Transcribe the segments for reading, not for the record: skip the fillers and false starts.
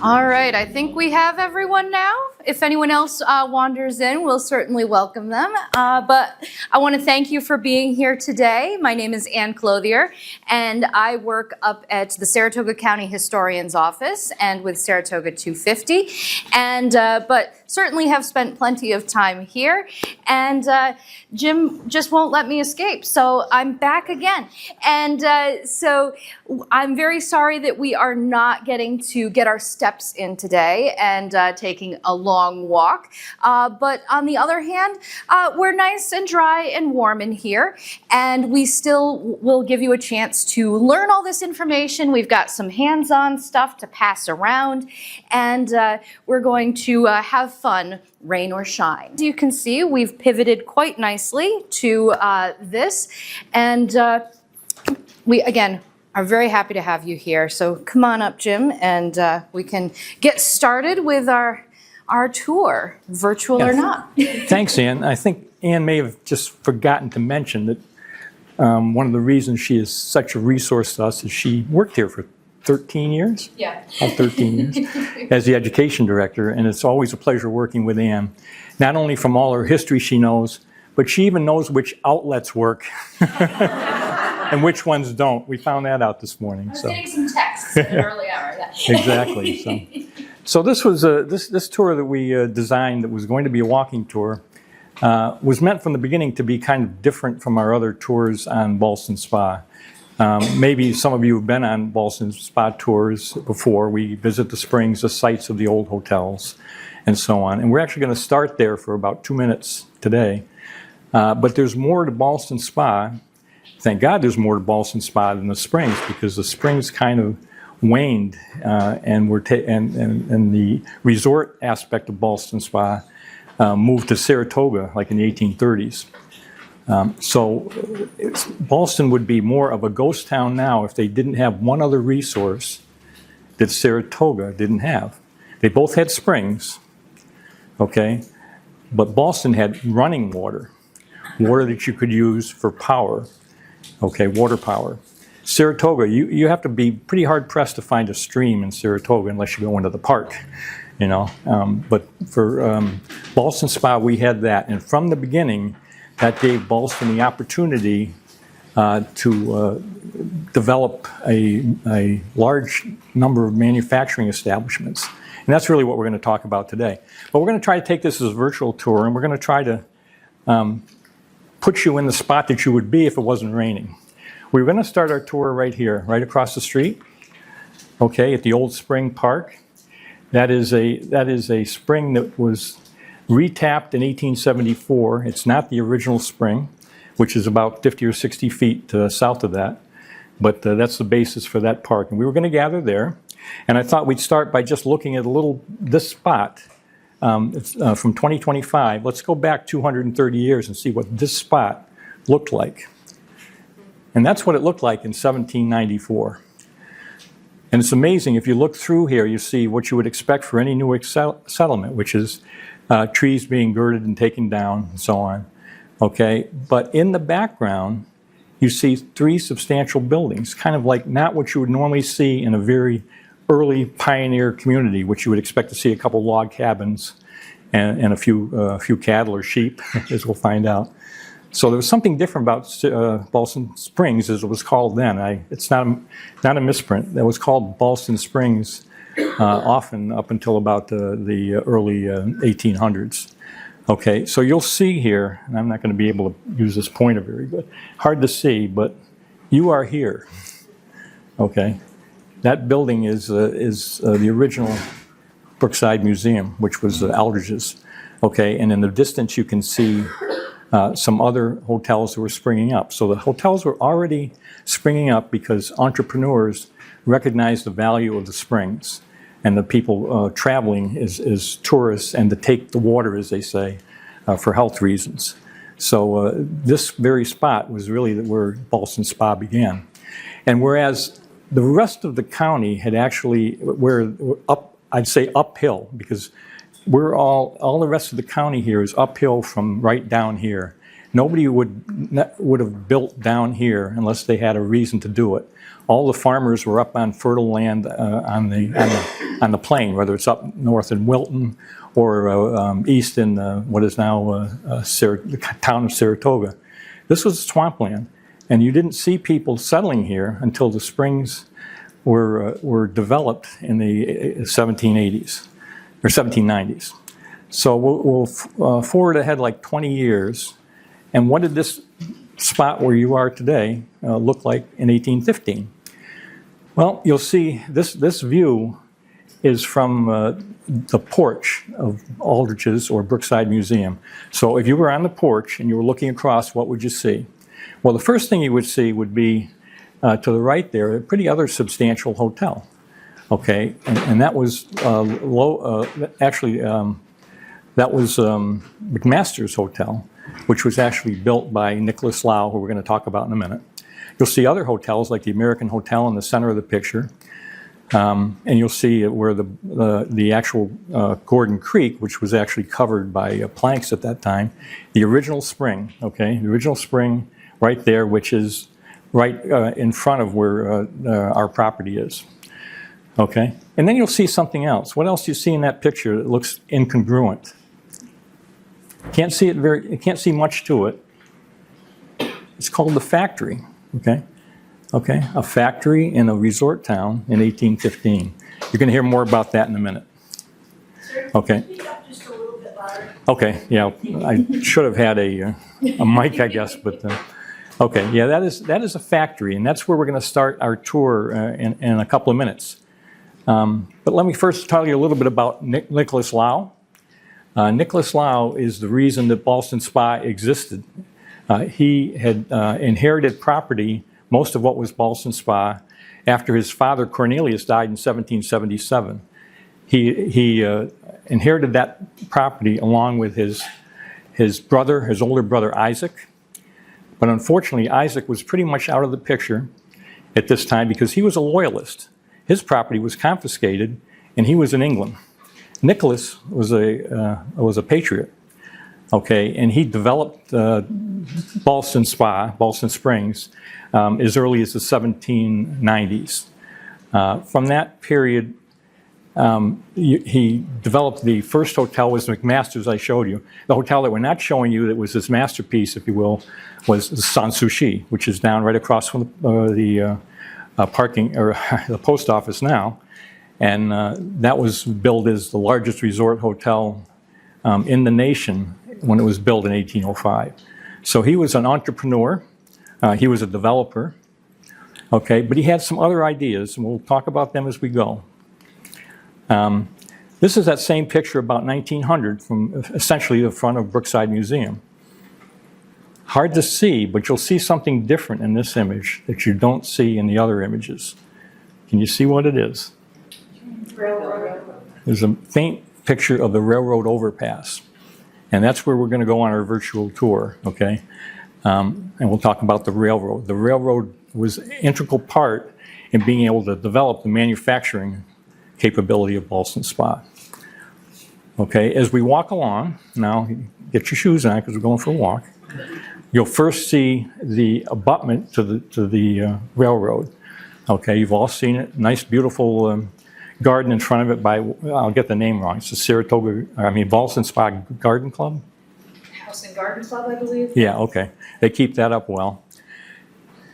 All right, I think we have everyone now. If anyone else wanders in, we'll certainly welcome them. But I want to thank you for being here today. My name is Ann Clothier, and I work up at the Saratoga County Historian's Office and with Saratoga 250. And but certainly have spent plenty of time here. And Jim just won't let me escape, so I'm back again. And so I'm very sorry that we are not getting to get our steps in today and taking a long walk. But on the other hand, we're nice and dry and warm in here, and we still will give you a chance to learn all this information. We've got some hands-on stuff to pass around, and we're going to have fun, rain or shine. As you can see, we've pivoted quite nicely to this, and we, again, are very happy to have you here. So come on up, Jim, and we can get started with our tour, virtual or not. Thanks, Ann. I think Ann may have just forgotten to mention that one of the reasons she is such a resource to us is she worked here for 13 years? Yeah. About 13 years as the education director, and it's always a pleasure working with Ann. Not only from all her history she knows, but she even knows which outlets work and which ones don't. We found that out this morning. I was getting some texts at an early hour. Exactly. So this was this tour that we designed that was going to be a walking tour was meant from the beginning to be kind of different from our other tours on Ballston Spa. Maybe some of you have been on Ballston Spa tours before. We visit the springs, the sites of the old hotels, and so on. And we're actually going to start there for about 2 minutes today. But there's more to Ballston Spa. Thank God there's more to Ballston Spa than the springs, because the springs kind of waned, and the resort aspect of Ballston Spa moved to Saratoga like in the 1830s. So Ballston would be more of a ghost town now if they didn't have one other resource that Saratoga didn't have. They both had springs, okay, but Ballston had running water that you could use for power, okay, water power. Saratoga, you have to be pretty hard-pressed to find a stream in Saratoga unless you go into the park, you know. But for Ballston Spa, we had that, and from the beginning, that gave Ballston the opportunity to develop a large number of manufacturing establishments. And that's really what we're going to talk about today. But we're going to try to take this as a virtual tour, and we're going to try to put you in the spot that you would be if it wasn't raining. We're going to start our tour right here, right across the street, okay, at the Old Spring Park. That is a spring that was retapped in 1874. It's not the original spring, which is about 50 or 60 feet south of that, but that's the basis for that park. And we were going to gather there, and I thought we'd start by just looking at this spot from 2025. Let's go back 230 years and see what this spot looked like. And that's what it looked like in 1794. And it's amazing, if you look through here, you see what you would expect for any new settlement, which is trees being girded and taken down and so on. Okay, but in the background, you see 3 substantial buildings, kind of like not what you would normally see in a very early pioneer community, which you would expect to see a couple log cabins and a few cattle or sheep, as we'll find out. So there was something different about Ballston Springs, as it was called then. It's not a misprint. It was called Ballston Springs often up until about the early 1800s. Okay, so you'll see here, and I'm not going to be able to use this pointer very good. Hard to see, but you are here. Okay, that building is the original Brookside Museum, which was Aldridge's. Okay, and in the distance you can see some other hotels that were springing up. So the hotels were already springing up because entrepreneurs recognized the value of the springs and the people traveling as tourists and to take the water, as they say, for health reasons. So this very spot was really where Ballston Spa began. And whereas the rest of the county had actually, I'd say uphill, because all the rest of the county here is uphill from right down here. Nobody would have built down here unless they had a reason to do it. All the farmers were up on fertile land on the on the plain, whether it's up north in Wilton or east in what is now the town of Saratoga. This was swampland, and you didn't see people settling here until the springs were developed in the 1780s or 1790s. So we'll forward ahead like 20 years, and what did this spot where you are today look like in 1815? Well, you'll see this view is from the porch of Aldrich's or Brookside Museum. So if you were on the porch and you were looking across, what would you see? Well, the first thing you would see would be to the right there, a pretty other substantial hotel. Okay, and that was that was McMaster's Hotel, which was actually built by Nicholas Lau, who we're going to talk about in a minute. You'll see other hotels like the American Hotel in the center of the picture. And you'll see where the actual Gordon Creek, which was actually covered by planks at that time, the original spring, okay, the original spring right there, which is right in front of where our property is, okay? And then you'll see something else. What else do you see in that picture that looks incongruent? Can't see much to it. It's called the factory, okay? Okay, a factory in a resort town in 1815. You're going to hear more about that in a minute. Sir, okay. Can you speak up just a little bit louder? Okay, yeah, I should have had a mic, I guess, but okay, yeah, that is a factory, and that's where we're going to start our tour in a couple of minutes. But let me first tell you a little bit about Nicholas Lau. Nicholas Lau is the reason that Ballston Spa existed. He had inherited property, most of what was Ballston Spa, after his father Cornelius died in 1777. He inherited that property along with his older brother Isaac. But unfortunately, Isaac was pretty much out of the picture at this time because he was a loyalist. His property was confiscated, and he was in England. Nicholas was a patriot. Okay, and he developed Ballston Spa, Ballston Springs, as early as the 1790s. From that period, he developed the first hotel was McMaster's, I showed you. The hotel that we're not showing you that was his masterpiece, if you will, was the Sanssouci, which is down right across from the parking or the post office now. And that was billed as the largest resort hotel in the nation when it was built in 1805. So he was an entrepreneur, he was a developer, okay, but he had some other ideas, and we'll talk about them as we go. This is that same picture about 1900 from essentially the front of Brookside Museum. Hard to see, but you'll see something different in this image that you don't see in the other images. Can you see what it is? Railroad. There's a faint picture of the railroad overpass. And that's where we're going to go on our virtual tour, okay? And we'll talk about the railroad. The railroad was an integral part in being able to develop the manufacturing capability of Ballston Spa. Okay, as we walk along, now get your shoes on because we're going for a walk. You'll first see the abutment to the railroad. Okay, you've all seen it. Nice, beautiful garden in front of it by, I'll get the name wrong. It's the Ballston Spa Garden Club? House and Garden Club, I believe. Yeah, okay. They keep that up well.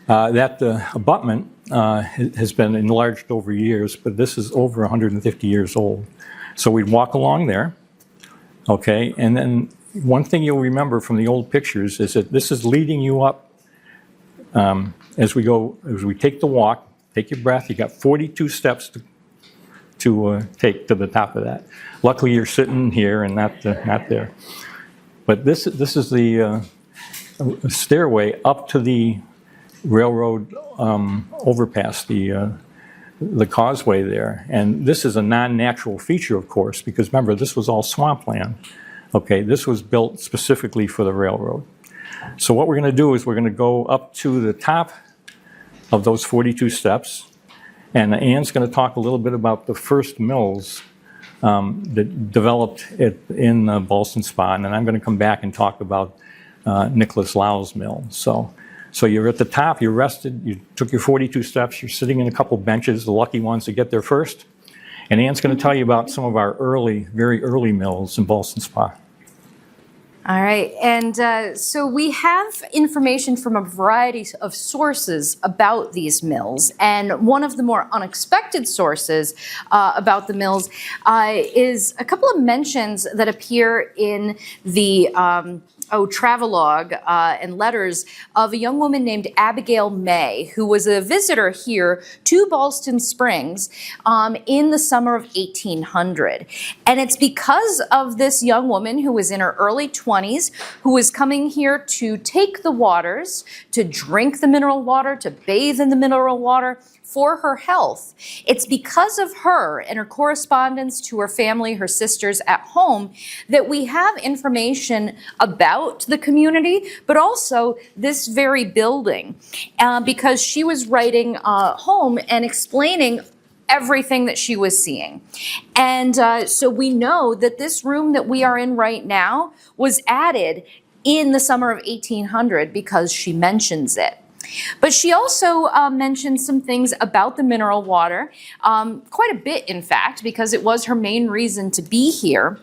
That abutment has been enlarged over years, but this is over 150 years old. So we'd walk along there, okay, and then one thing you'll remember from the old pictures is that this is leading you up as we take the walk, take your breath, you got 42 steps to take to the top of that. Luckily you're sitting here and not there. But this is the stairway up to the railroad overpass, the causeway there. And this is a non-natural feature, of course, because remember, this was all swampland. Okay, this was built specifically for the railroad. So what we're going to do is we're going to go up to the top of those 42 steps. And Ann's going to talk a little bit about the first mills that developed in Ballston Spa. And then I'm going to come back and talk about Nicholas Lau's mill. So you're at the top, you're rested, you took your 42 steps, you're sitting in a couple benches, the lucky ones to get there first. And Ann's going to tell you about some of our very early mills in Ballston Spa. All right, and so we have information from a variety of sources about these mills, and one of the more unexpected sources about the mills is a couple of mentions that appear in the travelogue and letters of a young woman named Abigail May, who was a visitor here to Ballston Springs in the summer of 1800. And it's because of this young woman who was in her early 20s, who was coming here to take the waters, to drink the mineral water, to bathe in the mineral water, for her health. It's because of her and her correspondence to her family, her sisters at home, that we have information about the community, but also this very building, because she was writing home and explaining everything that she was seeing. And so we know that this room that we are in right now was added in the summer of 1800 because she mentions it. But she also mentioned some things about the mineral water, quite a bit, in fact, because it was her main reason to be here.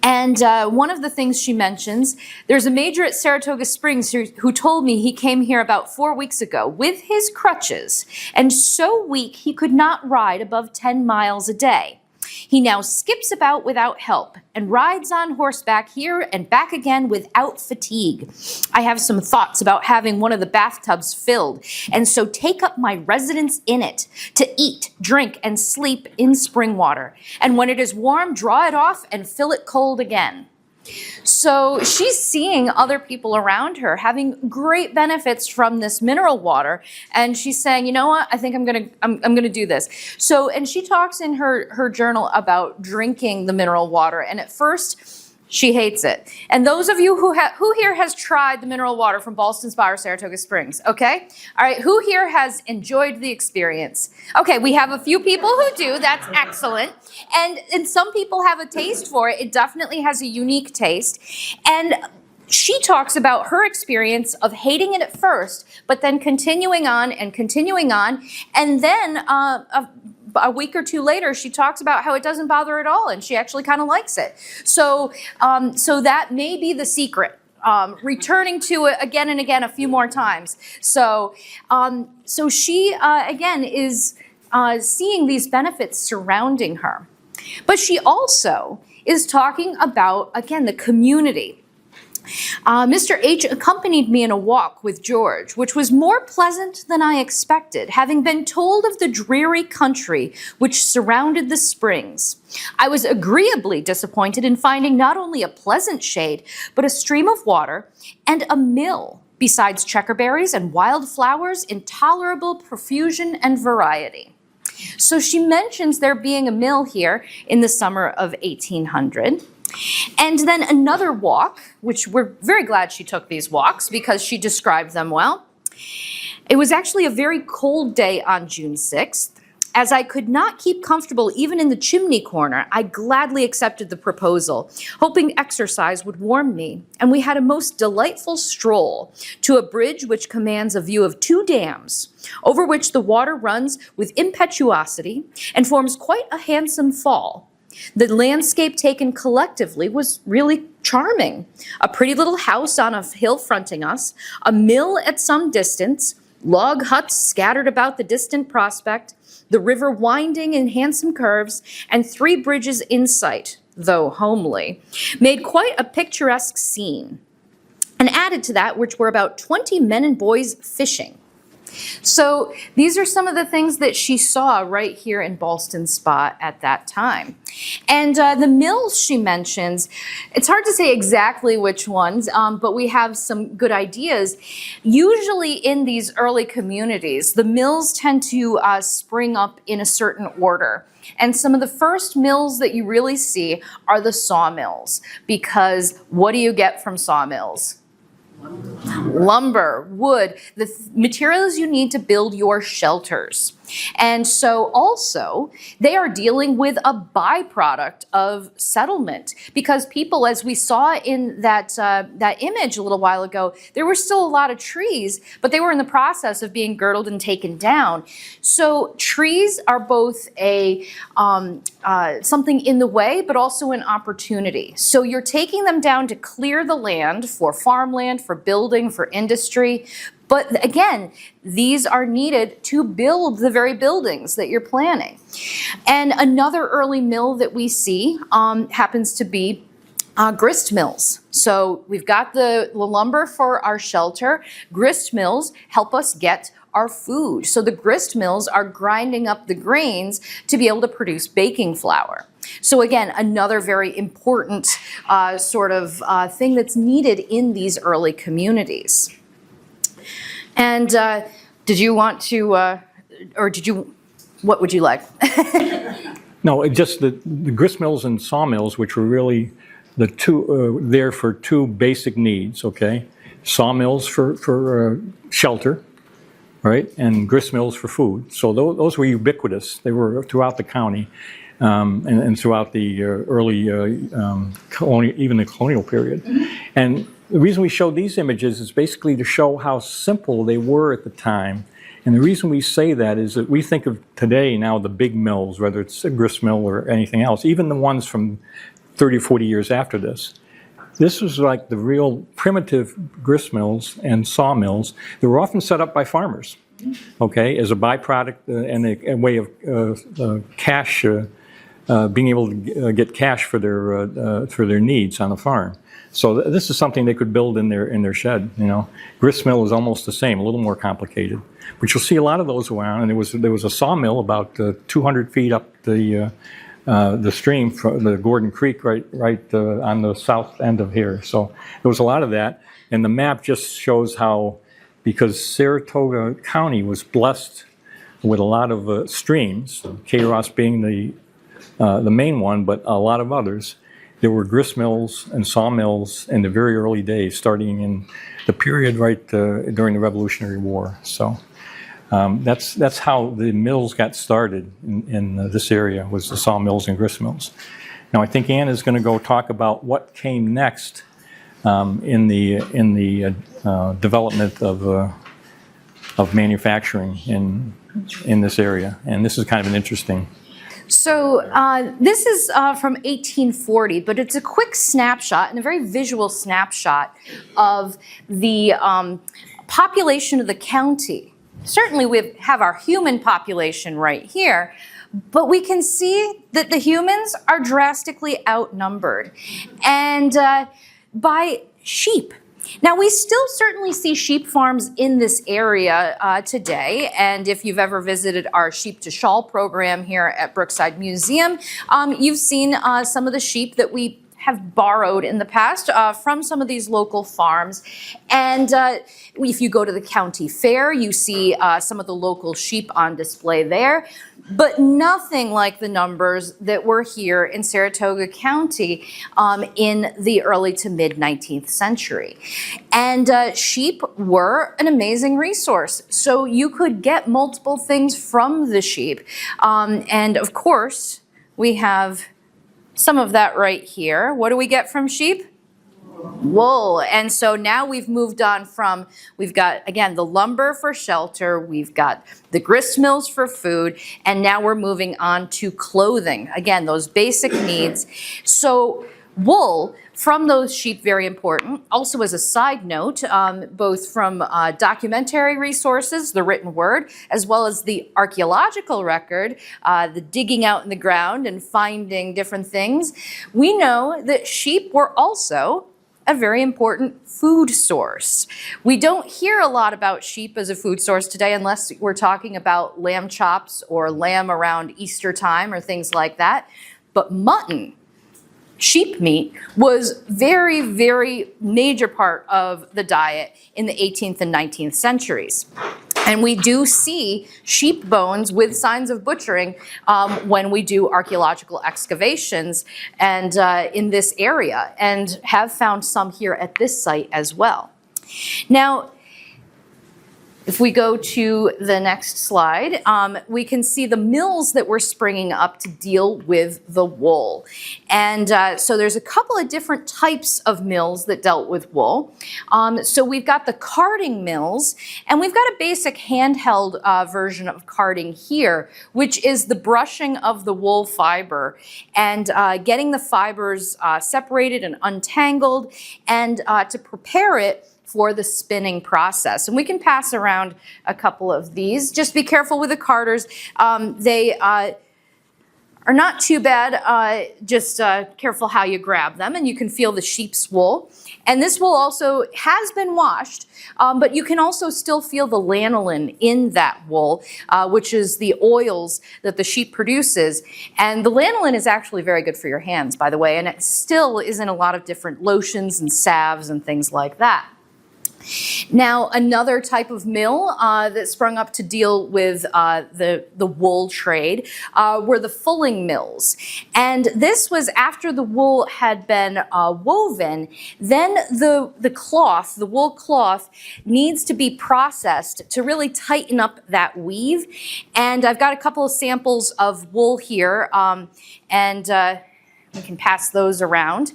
And one of the things she mentions, there's a major at Saratoga Springs who told me he came here about 4 weeks ago with his crutches and so weak he could not ride above 10 miles a day. He now skips about without help and rides on horseback here and back again without fatigue. I have some thoughts about having one of the bathtubs filled, and so take up my residence in it, to eat, drink, and sleep in spring water. And when it is warm, draw it off and fill it cold again. So she's seeing other people around her having great benefits from this mineral water, and she's saying, you know what, I think I'm gonna do this. So, and she talks in her journal about drinking the mineral water, and at first she hates it. And those of you who here has tried the mineral water from Ballston Spa or Saratoga Springs, okay? All right, who here has enjoyed the experience? Okay, we have a few people who do, that's excellent. And some people have a taste for it. It definitely has a unique taste. And she talks about her experience of hating it at first, but then continuing on, and then a week or two later, she talks about how it doesn't bother her at all, and she actually kind of likes it. So, so that may be the secret. Returning to it again and again a few more times. So, so she again is seeing these benefits surrounding her, but she also is talking about, again, the community. Mr. H accompanied me in a walk with George, which was more pleasant than I expected, having been told of the dreary country which surrounded the springs. I was agreeably disappointed in finding not only a pleasant shade, but a stream of water and a mill, besides checkerberries and wild flowers in tolerable profusion and variety. So she mentions there being a mill here in the summer of 1800. And then another walk, which we're very glad she took these walks because she described them well. It was actually a very cold day on June 6th. As I could not keep comfortable even in the chimney corner, I gladly accepted the proposal, hoping exercise would warm me, and we had a most delightful stroll to a bridge which commands a view of 2 dams, over which the water runs with impetuosity and forms quite a handsome fall. The landscape taken collectively was really charming. A pretty little house on a hill fronting us, a mill at some distance, log huts scattered about the distant prospect, the river winding in handsome curves, and 3 bridges in sight, though homely, made quite a picturesque scene. And added to that, which were about 20 men and boys fishing. So these are some of the things that she saw right here in Ballston Spa at that time. And the mills she mentions, it's hard to say exactly which ones, but we have some good ideas. Usually in these early communities, the mills tend to spring up in a certain order. And some of the first mills that you really see are the sawmills, because what do you get from sawmills? Lumber, wood, the materials you need to build your shelters. And so also they are dealing with a byproduct of settlement, because people, as we saw in that image a little while ago, there were still a lot of trees, but they were in the process of being girdled and taken down. So trees are both a something in the way, but also an opportunity. So you're taking them down to clear the land for farmland, for building, for industry. But again, these are needed to build the very buildings that you're planning. And another early mill that we see happens to be grist mills. So we've got the lumber for our shelter. Grist mills help us get our food. So the grist mills are grinding up the grains to be able to produce baking flour. So again, another very important thing that's needed in these early communities. And did you want to, what would you like? No, just the grist mills and sawmills, which were really the two, there for two basic needs, okay? Sawmills for shelter, right? And grist mills for food. So those were ubiquitous. They were throughout the county and throughout the early, even the colonial period. And the reason we show these images is basically to show how simple they were at the time. And the reason we say that is that we think of today now the big mills, whether it's a grist mill or anything else, even the ones from 30 or 40 years after this. This was like the real primitive grist mills and sawmills that were often set up by farmers, okay, as a byproduct and a way of cash, being able to get cash for their needs on the farm. So this is something they could build in their shed. You know, grist mill is almost the same, a little more complicated, but you'll see a lot of those around. And there was a sawmill about 200 feet up the stream, the Gordon Creek, right on the south end of here. So there was a lot of that, and the map just shows how, because Saratoga County was blessed with a lot of streams, Kayderosseras being the main one, but a lot of others. There were grist mills and sawmills in the very early days, starting in the period during the Revolutionary War. So that's how the mills got started in this area, was the sawmills and grist mills. Now I think Ann is going to go talk about what came next in the development of manufacturing in this area, and this is kind of an interesting. So this is from 1840, but it's a quick snapshot and a very visual snapshot of the population of the county. Certainly we have our human population right here, but we can see that the humans are drastically outnumbered, and by sheep. Now, we still certainly see sheep farms in this area today, and if you've ever visited our Sheep to Shawl program here at Brookside Museum, you've seen some of the sheep that we have borrowed in the past from some of these local farms. And if you go to the county fair, you see some of the local sheep on display there, but nothing like the numbers that were here in Saratoga County in the early to mid 19th century. And sheep were an amazing resource. So you could get multiple things from the sheep. And of course, we have some of that right here. What do we get from sheep? Wool. And so now we've moved on from, we've got, again, the lumber for shelter, we've got the grist mills for food, and now we're moving on to clothing. Again, those basic needs. So wool from those sheep, very important. Also, as a side note, both from documentary resources, the written word, as well as the archaeological record, the digging out in the ground and finding different things, we know that sheep were also a very important food source. We don't hear a lot about sheep as a food source today unless we're talking about lamb chops or lamb around Easter time or things like that. But mutton, sheep meat, was very, very major part of the diet in the 18th and 19th centuries. And we do see sheep bones with signs of butchering when we do archaeological excavations and in this area, and have found some here at this site as well. Now, If we go to the next slide, we can see the mills that were springing up to deal with the wool. And so there's a couple of different types of mills that dealt with wool. So we've got the carding mills, and we've got a basic handheld version of carding here, which is the brushing of the wool fiber and getting the fibers separated and untangled, and to prepare it for the spinning process. And we can pass around a couple of these. Just be careful with the carders. They are not too bad, just careful how you grab them, and you can feel the sheep's wool. And this wool also has been washed, but you can also still feel the lanolin in that wool, which is the oils that the sheep produces. And the lanolin is actually very good for your hands, by the way, and it still is in a lot of different lotions and salves and things like that. Now, another type of mill that sprung up to deal with the wool trade were the fulling mills. And this was after the wool had been woven, then the cloth, the wool cloth, needs to be processed to really tighten up that weave. And I've got a couple of samples of wool here, we can pass those around.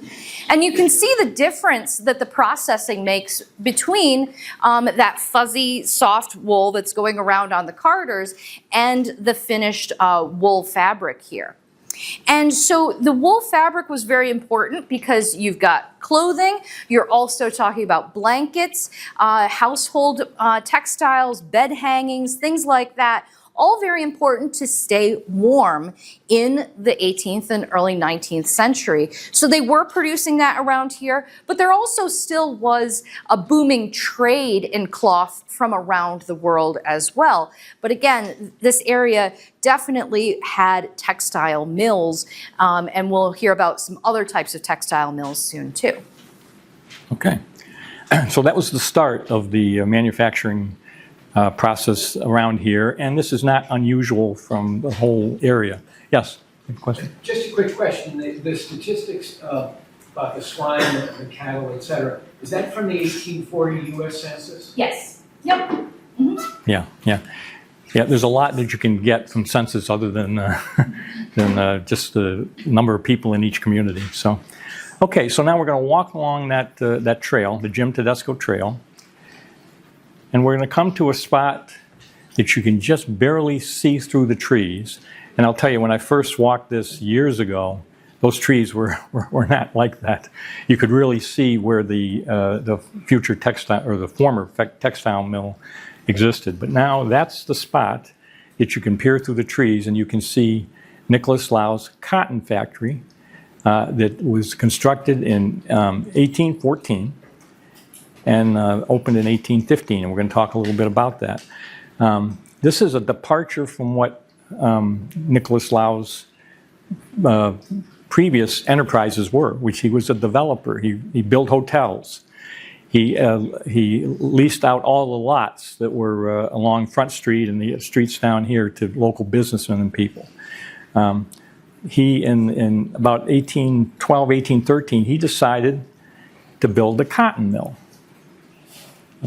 And you can see the difference that the processing makes between that fuzzy, soft wool that's going around on the carders and the finished wool fabric here. And so the wool fabric was very important because you've got clothing, you're also talking about blankets, household textiles, bed hangings, things like that. All very important to stay warm in the 18th and early 19th century. So they were producing that around here, but there also still was a booming trade in cloth from around the world as well. But again, this area definitely had textile mills, and we'll hear about some other types of textile mills soon too. Okay. So that was the start of the manufacturing process around here, and this is not unusual from the whole area. Yes, question? Just a quick question. The statistics about the swine, the cattle, et cetera, is that from the 1840 U.S. Census? Yes. Yep. Mm-hmm. Yeah. There's a lot that you can get from census other than just the number of people in each community. So, okay. So now we're going to walk along that trail, the Jim Tedesco Trail. And we're going to come to a spot that you can just barely see through the trees. And I'll tell you, when I first walked this years ago, those trees were not like that. You could really see where the future textile, or the former textile mill existed. But now that's the spot that you can peer through the trees and you can see Nicholas Lau's cotton factory that was constructed in 1814. And opened in 1815, and we're going to talk a little bit about that. This is a departure from what Nicholas Lau's previous enterprises were, which he was a developer. He built hotels. He leased out all the lots that were along Front Street and the streets down here to local businessmen and people. He, in about 1812, 1813, he decided to build a cotton mill.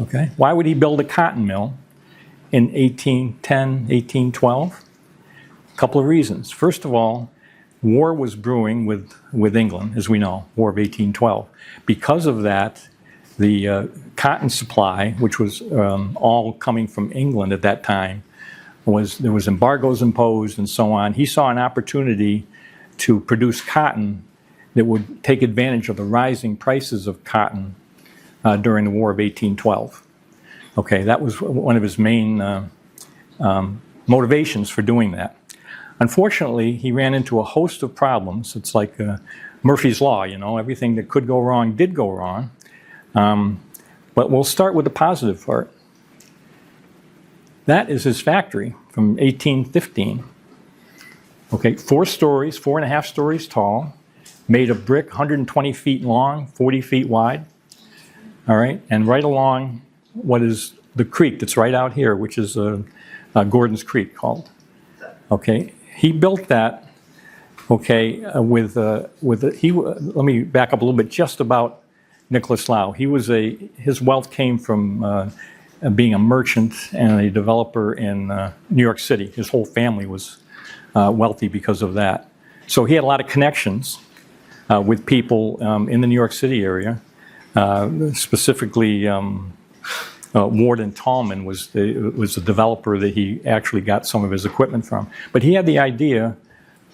Okay. Why would he build a cotton mill in 1810, 1812? A couple of reasons. First of all, war was brewing with England, as we know, War of 1812. Because of that, the cotton supply, which was all coming from England at that time, there was embargoes imposed and so on. He saw an opportunity to produce cotton that would take advantage of the rising prices of cotton during the War of 1812. Okay, that was one of his main motivations for doing that. Unfortunately, he ran into a host of problems. It's like Murphy's Law, you know, everything that could go wrong did go wrong. But we'll start with the positive part. That is his factory from 1815. Okay, 4 stories, 4.5 stories tall, made of brick, 120 feet long, 40 feet wide. All right, and right along what is the creek that's right out here, which is Gordon's Creek called. Okay, he built that. Okay, let me back up a little bit just about Nicholas Lau. His wealth came from being a merchant and a developer in New York City. His whole family was wealthy because of that. So he had a lot of connections with people in the New York City area, specifically Ward and Tallman was the developer that he actually got some of his equipment from. But he had the idea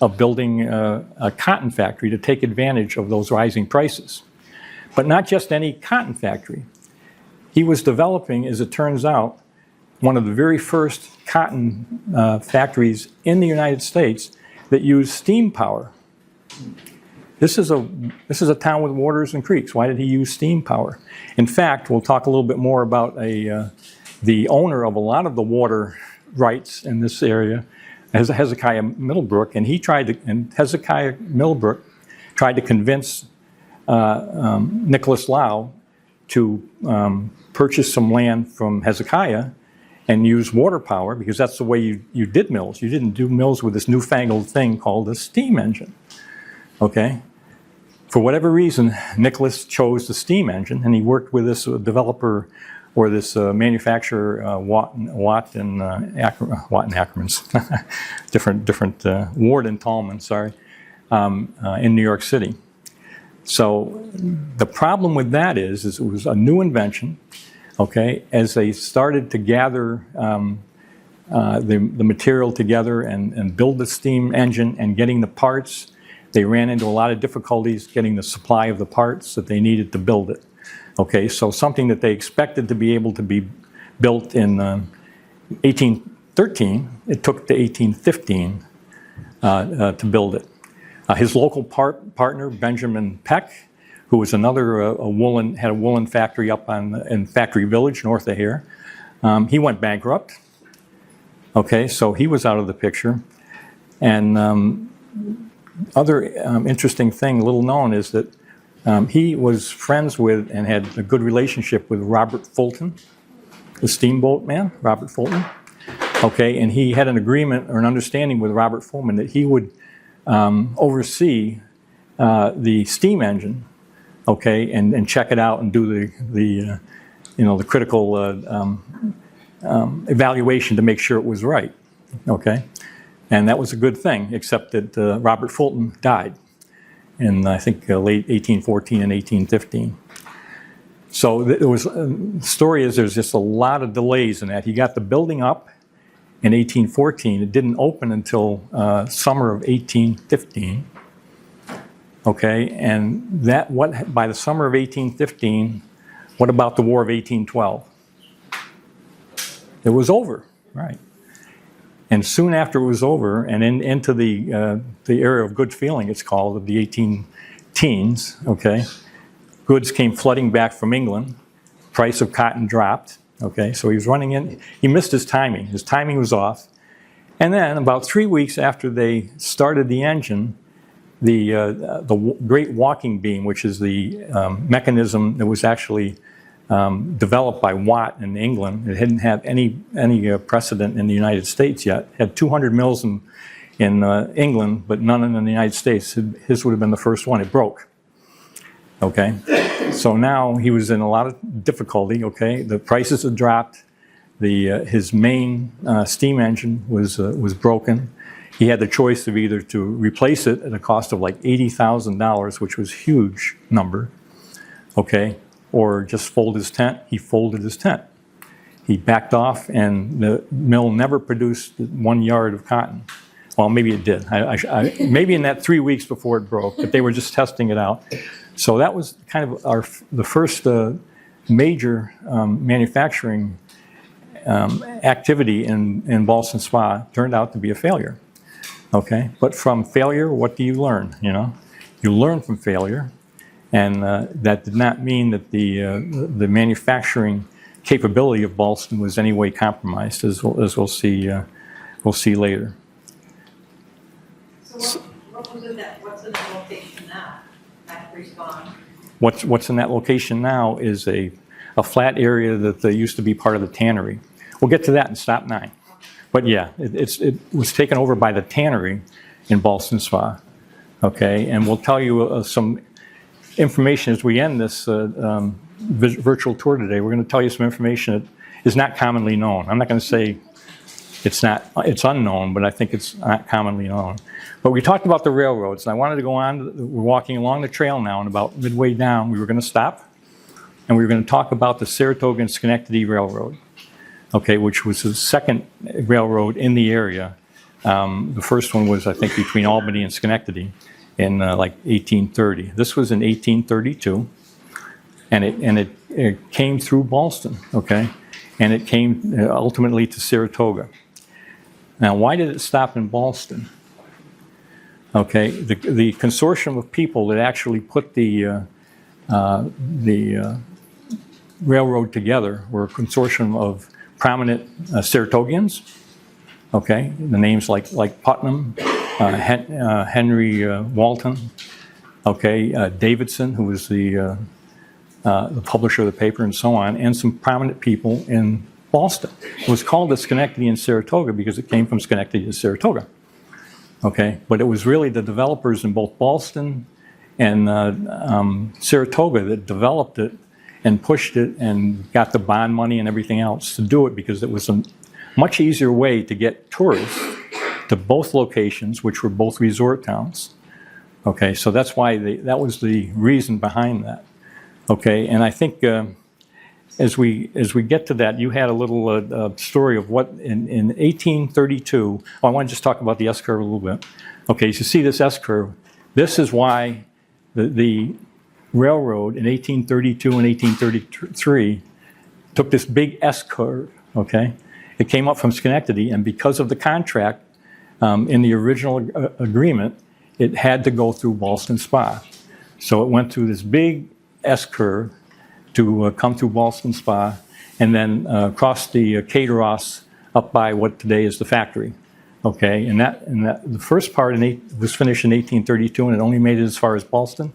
of building a cotton factory to take advantage of those rising prices. But not just any cotton factory. He was developing, as it turns out, one of the very first cotton factories in the United States that used steam power. This is a town with waters and creeks. Why did he use steam power? In fact, we'll talk a little bit more about the owner of a lot of the water rights in this area, Hezekiah Middlebrook, and Hezekiah Middlebrook tried to convince Nicholas Lau to purchase some land from Hezekiah and use water power, because that's the way you did mills. You didn't do mills with this newfangled thing called a steam engine. Okay? For whatever reason, Nicholas chose the steam engine, and he worked with this developer or this manufacturer, Watt and Ackermans, different Ward and Tallman, sorry, in New York City. So the problem with that is it was a new invention. Okay, as they started to gather the material together and build the steam engine and getting the parts, they ran into a lot of difficulties getting the supply of the parts that they needed to build it. Okay, so something that they expected to be able to be built in 1813, it took to 1815 to build it. His local partner, Benjamin Peck, who was another had a woolen factory up in Factory Village, north of here. He went bankrupt. Okay, so he was out of the picture. And other interesting thing, little known, is that he was friends with and had a good relationship with Robert Fulton, the steamboat man, Robert Fulton. Okay, and he had an agreement or an understanding with Robert Fulton that he would oversee the steam engine. Okay, and check it out and do the critical evaluation to make sure it was right. Okay, and that was a good thing, except that Robert Fulton died in I think late 1814 and 1815. So the story is there's just a lot of delays in that. He got the building up in 1814. It didn't open until summer of 1815. Okay, and by the summer of 1815, what about the War of 1812? It was over, right? And soon after it was over, and into the era of good feeling, it's called, of the 18 teens. Okay, goods came flooding back from England. Price of cotton dropped. Okay, so he was running in. He missed his timing. His timing was off. And then about 3 weeks after they started the engine, the great walking beam, which is the mechanism that was actually developed by Watt in England. It hadn't had any precedent in the United States yet. It had 200 mills in England, but none in the United States. His would have been the first one. It broke. Okay, so now he was in a lot of difficulty. Okay, the prices had dropped. His main steam engine was broken. He had the choice of either to replace it at a cost of like $80,000, which was a huge number, okay, or just fold his tent. He folded his tent. He backed off, and the mill never produced 1 yard of cotton. Well, maybe it did. Maybe in that 3 weeks before it broke, but they were just testing it out. So that was kind of the first major manufacturing activity in Ballston Spa. Turned out to be a failure. Okay, but from failure, what do you learn? You know, you learn from failure, and that did not mean that the manufacturing capability of Ballston was any way compromised, as we'll see later. So what was in that? What's in that location now? Factory's gone. What's in that location now is a flat area that used to be part of the tannery. We'll get to that in stop 9. But yeah, it was taken over by the tannery in Ballston Spa. Okay, and we'll tell you some information as we end this virtual tour today. We're going to tell you some information is not commonly known. I'm not going to say it's unknown, but I think it's not commonly known. But we talked about the railroads, and I wanted to go on. We're walking along the trail now, and about midway down, we were going to stop, and we were going to talk about the Saratoga and Schenectady Railroad, okay, which was the second railroad in the area. The first one was, I think, between Albany and Schenectady in like 1830. This was in 1832, and it came through Ballston, okay, and it came ultimately to Saratoga. Now, why did it stop in Ballston? Okay, the consortium of people that actually put the railroad together were a consortium of prominent Saratogians. Okay, the names like Putnam, Henry Walton, okay, Davidson, who was the publisher of the paper, and so on, and some prominent people in Ballston. It was called the Schenectady and Saratoga because it came from Schenectady to Saratoga. Okay, but it was really the developers in both Ballston and Saratoga that developed it and pushed it and got the bond money and everything else to do it, because it was a much easier way to get tourists to both locations, which were both resort towns. Okay, so that's why that was the reason behind that. Okay, and I think as we get to that, you had a little story of what in 1832. I want to just talk about the S-curve a little bit. Okay, so you see this S-curve. This is why the railroad in 1832 and 1833 took this big S-curve. Okay, it came up from Schenectady, and because of the contract in the original agreement, it had to go through Ballston Spa. So it went through this big S-curve to come through Ballston Spa, and then cross the Kayderosseras up by what today is the factory. Okay, and the first part was finished in 1832, and it only made it as far as Ballston.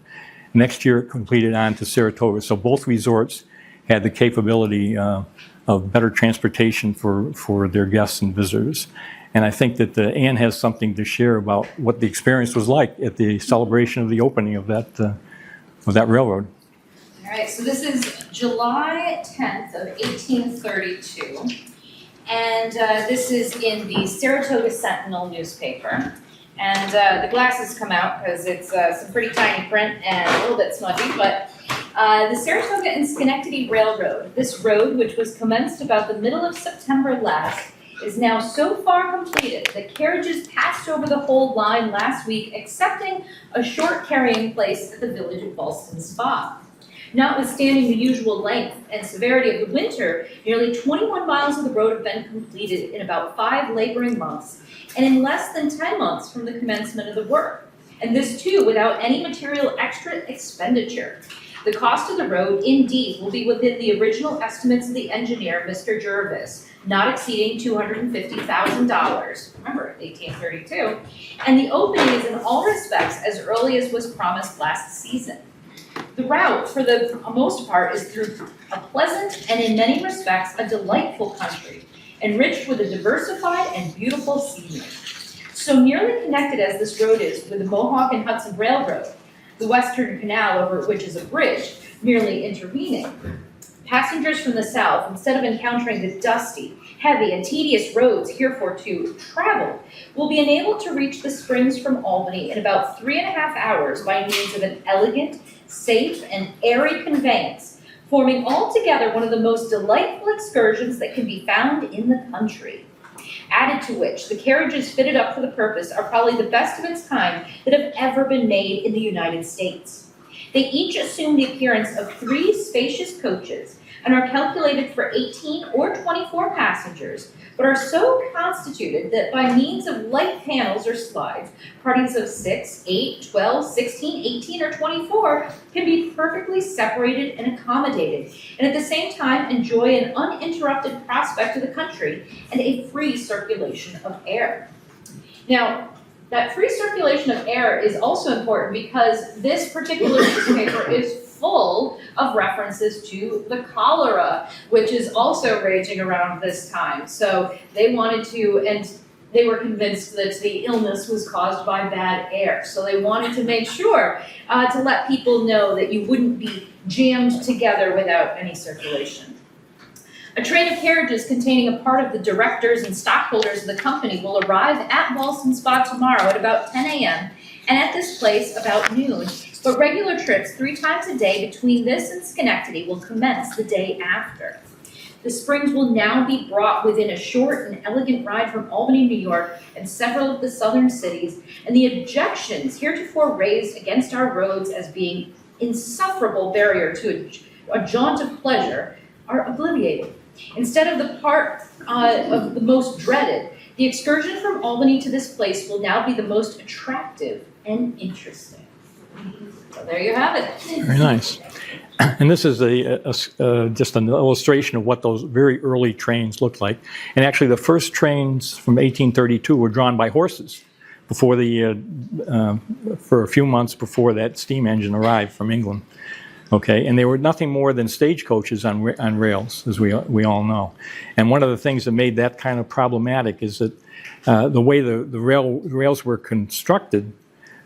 Next year, it completed on to Saratoga. So both resorts had the capability of better transportation for their guests and visitors. And I think that Ann has something to share about what the experience was like at the celebration of the opening of that railroad. All right, so this is July 10th of 1832, and this is in the Saratoga Sentinel newspaper. And the glasses come out because it's some pretty tiny print and a little bit smudgy, but the Saratoga and Schenectady Railroad, this road, which was commenced about the middle of September last, is now so far completed that carriages passed over the whole line last week, excepting a short carrying place at the village of Ballston Spa. Notwithstanding the usual length and severity of the winter, nearly 21 miles of the road have been completed in about 5 laboring months, and in less than 10 months from the commencement of the work. And this too without any material extra expenditure. The cost of the road, indeed, will be within the original estimates of the engineer, Mr. Jervis, not exceeding $250,000, remember, 1832, and the opening is in all respects as early as was promised last season. The route, for the most part, is through a pleasant and in many respects a delightful country, enriched with a diversified and beautiful scenery. So nearly connected as this road is with the Mohawk and Hudson Railroad, the Western Canal over which is a bridge, merely intervening, passengers from the south, instead of encountering the dusty, heavy, and tedious roads heretofore traveled, will be enabled to reach the springs from Albany in about 3.5 hours by means of an elegant, safe, and airy conveyance, forming altogether one of the most delightful excursions that can be found in the country. Added to which, the carriages fitted up for the purpose are probably the best of its kind that have ever been made in the United States. They each assume the appearance of 3 spacious coaches and are calculated for 18 or 24 passengers, but are so constituted that by means of light panels or slides, parties of 6, 8, 12, 16, 18, or 24 can be perfectly separated and accommodated, and at the same time enjoy an uninterrupted prospect of the country and a free circulation of air. Now, that free circulation of air is also important because this particular newspaper is full of references to the cholera, which is also raging around this time. So they wanted to, and they were convinced that the illness was caused by bad air. So they wanted to make sure to let people know that you wouldn't be jammed together without any circulation. A train of carriages containing a part of the directors and stockholders of the company will arrive at Ballston Spa tomorrow at about 10 a.m. and at this place about noon. But regular trips 3 times a day between this and Schenectady will commence the day after. The springs will now be brought within a short and elegant ride from Albany, New York, and several of the southern cities, and the objections heretofore raised against our roads as being insufferable barrier to a jaunt of pleasure are obliterated. Instead of the part of the most dreaded, the excursion from Albany to this place will now be the most attractive and interesting. So there you have it. Very nice. And this is just an illustration of what those very early trains looked like. And actually, the first trains from 1832 were drawn by horses before for a few months before that steam engine arrived from England. Okay, and they were nothing more than stagecoaches on rails, as we all know. And one of the things that made that kind of problematic is that the way the rails were constructed.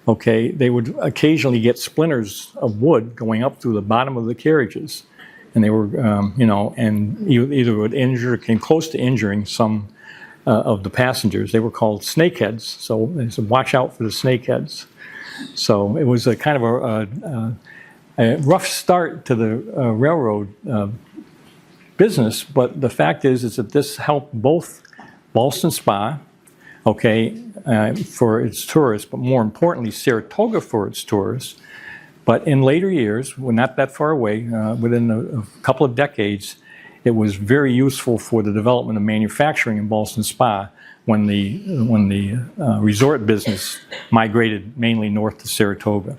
Okay, they would occasionally get splinters of wood going up through the bottom of the carriages, and they were, and either would injure, came close to injuring some of the passengers. They were called snakeheads, so they said, watch out for the snakeheads. So it was a kind of a rough start to the railroad business, but the fact is that this helped both Ballston Spa, okay, for its tourists, but more importantly, Saratoga for its tourists. But in later years, we're not that far away, within a couple of decades, it was very useful for the development of manufacturing in Ballston Spa when the resort business migrated mainly north to Saratoga.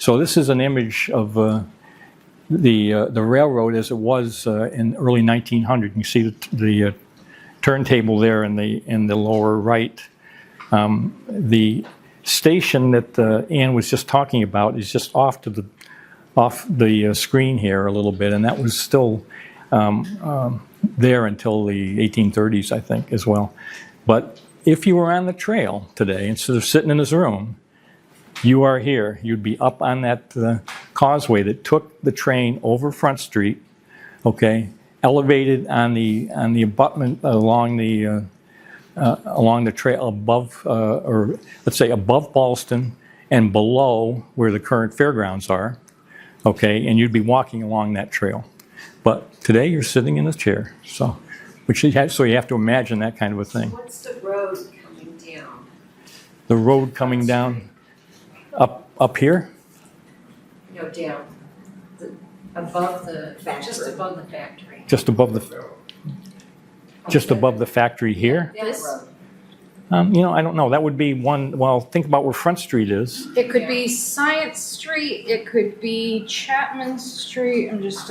So this is an image of the railroad as it was in early 1900. You can see the turntable there in the lower right. The station that Ann was just talking about is just off the screen here a little bit, and that was still there until the 1830s, I think, as well. But if you were on the trail today, instead of sitting in this room, you are here. You'd be up on that causeway that took the train over Front Street, okay, elevated on the abutment along the trail above, or let's say above Ballston and below where the current fairgrounds are, okay, and you'd be walking along that trail. But today you're sitting in a chair, so you have to imagine that kind of a thing. What's the road coming down? The road coming down up here. No, down. Above the, just above the factory. Just above the factory here. This road. I don't know. That would be one. Well, think about where Front Street is. It could be Science Street, it could be Chapman Street, I'm just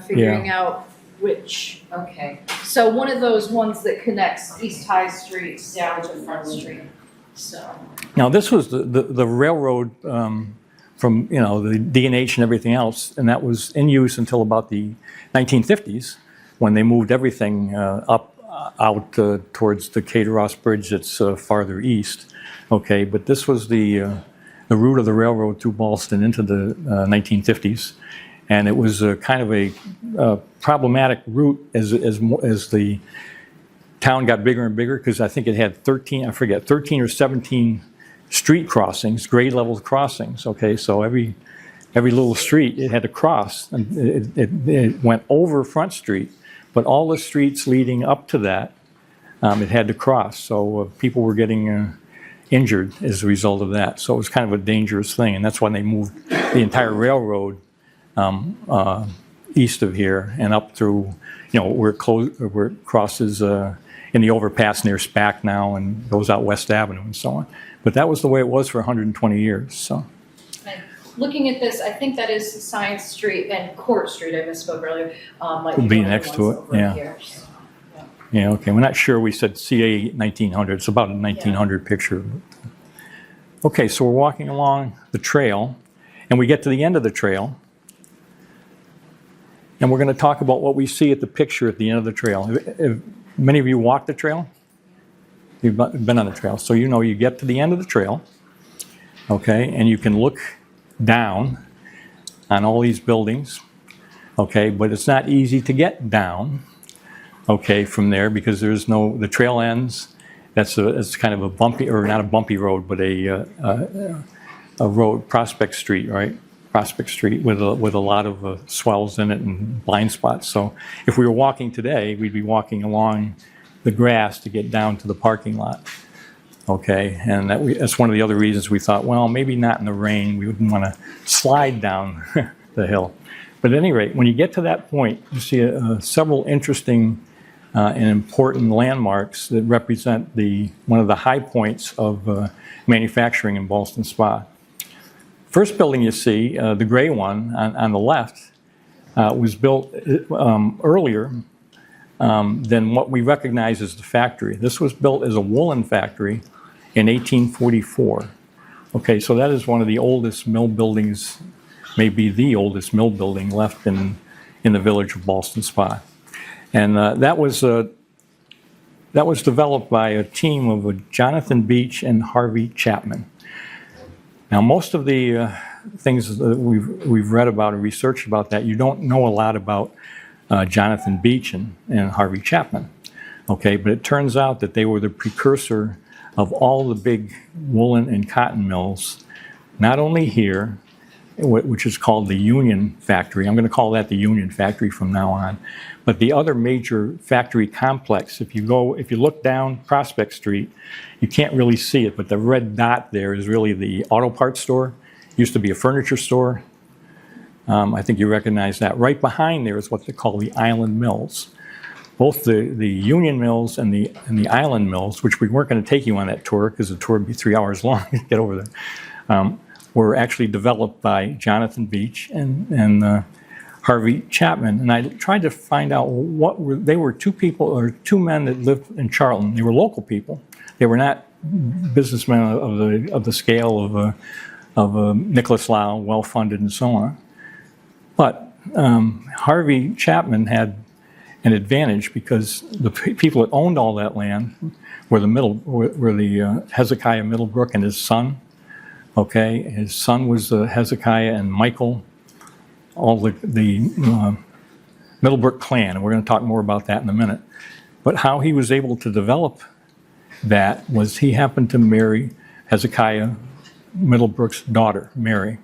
figuring out which. Okay. So one of those ones that connects East High Street down to Front Street, so. Now, this was the railroad from, the D&H and everything else, and that was in use until about the 1950s when they moved everything out towards the Kayderosseras Bridge that's farther east. Okay, but this was the route of the railroad through Ballston into the 1950s, and it was kind of a problematic route as the town got bigger and bigger, because I think it had 13 or 17 street crossings, grade level crossings. Okay, so every little street it had to cross, and it went over Front Street, but all the streets leading up to that, it had to cross. So people were getting injured as a result of that. So it was kind of a dangerous thing, and that's when they moved the entire railroad east of here and up through, where it crosses in the overpass near SPAC now and goes out West Avenue and so on. But that was the way it was for 120 years. So. Looking at this, I think that is Science Street and Court Street, I misspoke earlier. Might Would be one of the next to ones it, over yeah. here. Yeah, okay. We're not sure. We said CA 1900. It's about a 1900 picture. Okay, so we're walking along the trail, and we get to the end of the trail, and we're going to talk about what we see at the picture at the end of the trail. Have many of you walked the trail? You've been on the trail. So you get to the end of the trail, okay, and you can look down on all these buildings, okay, but it's not easy to get down, okay, from there, because there's the trail ends. It's kind of a bumpy, or not a bumpy road, but a road, Prospect Street, right? Prospect Street with a lot of swells in it and blind spots. So if we were walking today, we'd be walking along the grass to get down to the parking lot. Okay, and that's one of the other reasons we thought, well, maybe not in the rain. We wouldn't want to slide down the hill. But at any rate, when you get to that point, you see several interesting and important landmarks that represent one of the high points of manufacturing in Ballston Spa. First building you see, the gray one on the left, was built earlier than what we recognize as the factory. This was built as a woolen factory in 1844. Okay, so that is one of the oldest mill buildings, maybe the oldest mill building left in the village of Ballston Spa. And that was developed by a team of Jonathan Beach and Harvey Chapman. Now, most of the things that we've read about and researched about that, you don't know a lot about Jonathan Beach and Harvey Chapman. Okay, but it turns out that they were the precursor of all the big woolen and cotton mills, not only here, which is called the Union Factory. I'm going to call that the Union Factory from now on. But the other major factory complex, if you look down Prospect Street, you can't really see it, but the red dot there is really the auto parts store. Used to be a furniture store. I think you recognize that. Right behind there is what they call the Island Mills. Both the Union Mills and the Island Mills, which we weren't going to take you on that tour because the tour would be 3 hours long to get over there, were actually developed by Jonathan Beach and Harvey Chapman. And I tried to find out they were two men that lived in Charlton. They were local people. They were not businessmen of the scale of Nicholas Lau, well-funded and so on. But Harvey Chapman had an advantage because the people that owned all that land were the Hezekiah Middlebrook and his son. Okay, his son was Hezekiah and Michael, all the Middlebrook clan, and we're going to talk more about that in a minute. But how he was able to develop that was he happened to marry Hezekiah Middlebrook's daughter, Mary.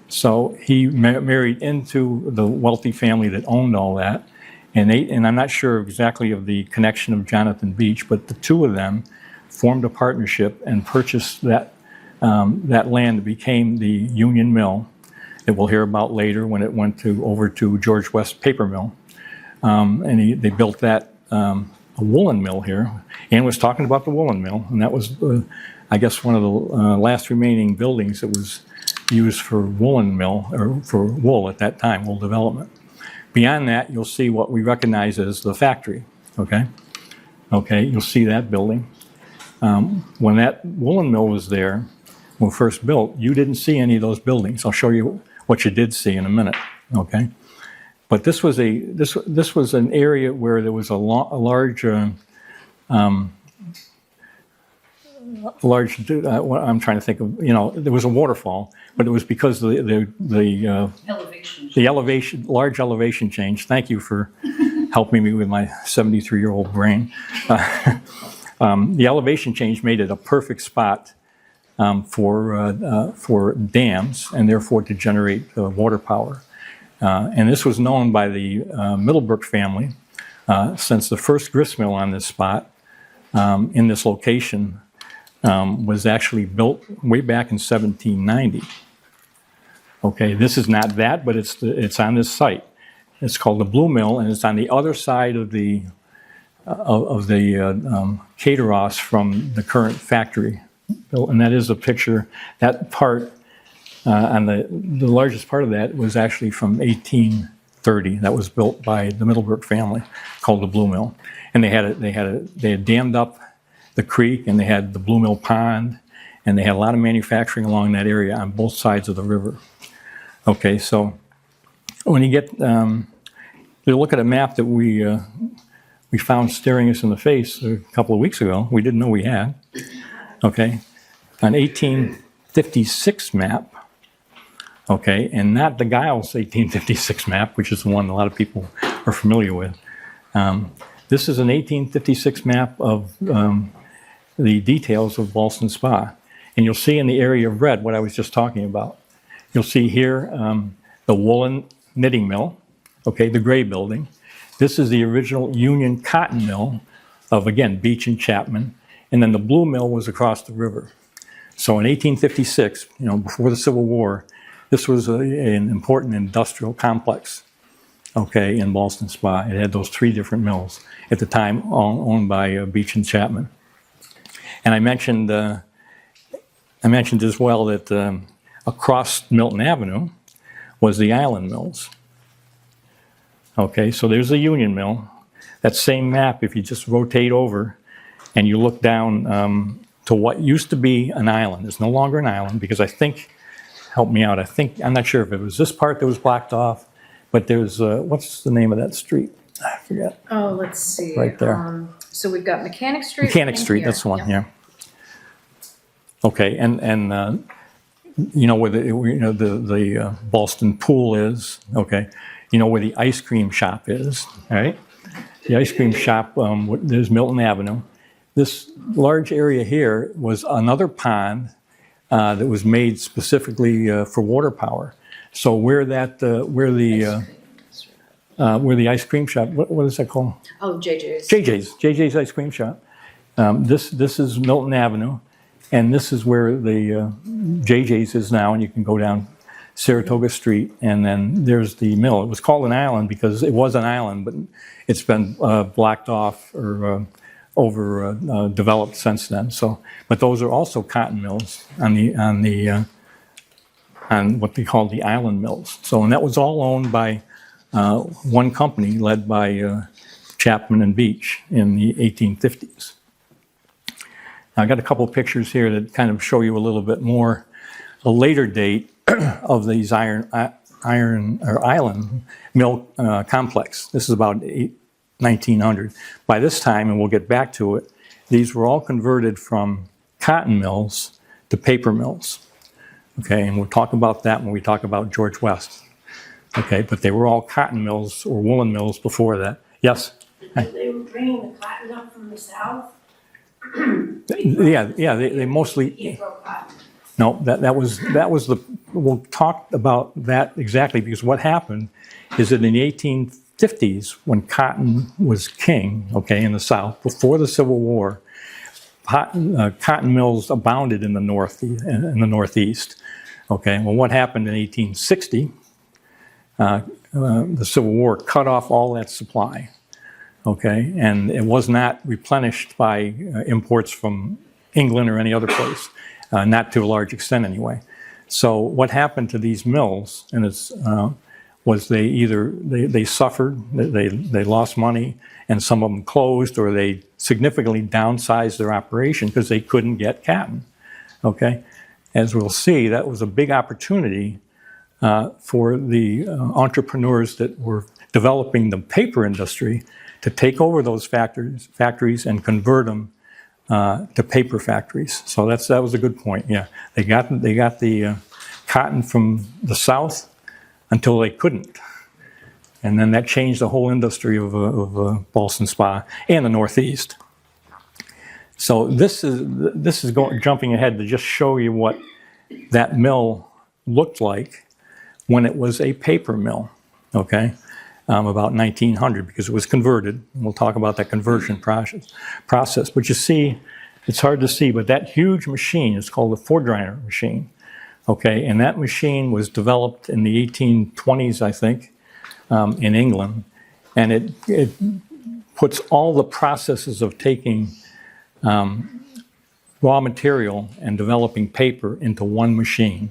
So he married into the wealthy family that owned all that, and I'm not sure exactly of the connection of Jonathan Beach, but the two of them formed a partnership and purchased that land that became the Union Mill that we'll hear about later when it went over to George West Paper Mill. And they built that a woolen mill here. Ann was talking about the woolen mill, and that was, I guess, one of the last remaining buildings that was used for woolen mill, or for wool at that time, wool development. Beyond that, you'll see what we recognize as the factory, okay? Okay, you'll see that building. When that woolen mill was there, when first built, you didn't see any of those buildings. I'll show you what you did see in a minute, okay? But this was an area where there was a large, I'm trying to think of, there was a waterfall, but it was because the large elevation change. Thank you for helping me with my 73-year-old brain. The elevation change made it a perfect spot for dams and therefore to generate water power. And this was known by the Middlebrook family since the first grist mill on this spot in this location was actually built way back in 1790. Okay, this is not that, but it's on this site. It's called the Blue Mill, and it's on the other side of the Kayderosseras from the current factory. And that is a picture. That part, on the largest part of that was actually from 1830. That was built by the Middlebrook family, called the Blue Mill. And they had dammed up the creek, and they had the Blue Mill Pond, and they had a lot of manufacturing along that area on both sides of the river. Okay, so when you look at a map that we found staring us in the face a couple of weeks ago, we didn't know we had. Okay, an 1856 map. Okay, and not the Giles 1856 map, which is the one a lot of people are familiar with. This is an 1856 map of the details of Ballston Spa. And you'll see in the area of red what I was just talking about. You'll see here the woolen knitting mill, okay, the gray building. This is the original Union cotton mill of, again, Beach and Chapman. And then the blue mill was across the river. So in 1856, before the Civil War, this was an important industrial complex, okay, in Ballston Spa. It had those 3 different mills at the time, all owned by Beach and Chapman. And I mentioned as well that across Milton Avenue was the Island Mills. Okay, so there's the Union Mill. That same map, if you just rotate over and you look down to what used to be an island. It's no longer an island because I think, help me out, I'm not sure if it was this part that was blocked off, but there's, what's the name of that street? I forget. Oh, let's see. Right there. So we've got Mechanic Street. Mechanic in Street, here. that's the one, Yep. yeah. Okay, and where the Ballston Pool is, okay, where the ice cream shop is, all right? The ice cream shop, there's Milton Avenue. This large area here was another pond that was made specifically for water power. So where the ice cream shop, what is that called? Oh, JJ's. JJ's Ice Cream Shop. This is Milton Avenue, and this is where the JJ's is now, and you can go down Saratoga Street, and then there's the mill. It was called an island because it was an island, but it's been blocked off or developed since then. So, but those are also cotton mills on what they call the island mills. So, and that was all owned by one company led by Chapman and Beach in the 1850s. Now, I got a couple of pictures here that kind of show you a little bit more a later date of these island mill complex. This is about 1900. By this time, and we'll get back to it, these were all converted from cotton mills to paper mills. Okay, and we'll talk about that when we talk about George West. Okay, but they were all cotton mills or woolen mills before that. Yes? They were bringing the cotton up from the south. Yeah, they mostly. No, that was the. We'll talk about that exactly because what happened is that in the 1850s, when cotton was king, okay, in the South before the Civil War, cotton mills abounded in the Northeast. Okay, well, what happened in 1860? The Civil War cut off all that supply. Okay, and it was not replenished by imports from England or any other place, not to a large extent anyway. So what happened to these mills, and was they suffered, they lost money, and some of them closed, or they significantly downsized their operation because they couldn't get cotton. Okay, as we'll see, that was a big opportunity for the entrepreneurs that were developing the paper industry to take over those factories and convert them to paper factories. So that was a good point. Yeah, they got the cotton from the South until they couldn't, and then that changed the whole industry of Ballston Spa and the Northeast. So this is jumping ahead to just show you what that mill looked like when it was a paper mill. Okay. About 1900, because it was converted. We'll talk about that conversion process. But you see, it's hard to see, but that huge machine is called the Fordriner machine. Okay, and that machine was developed in the 1820s, I think, in England, and it puts all the processes of taking raw material and developing paper into one machine.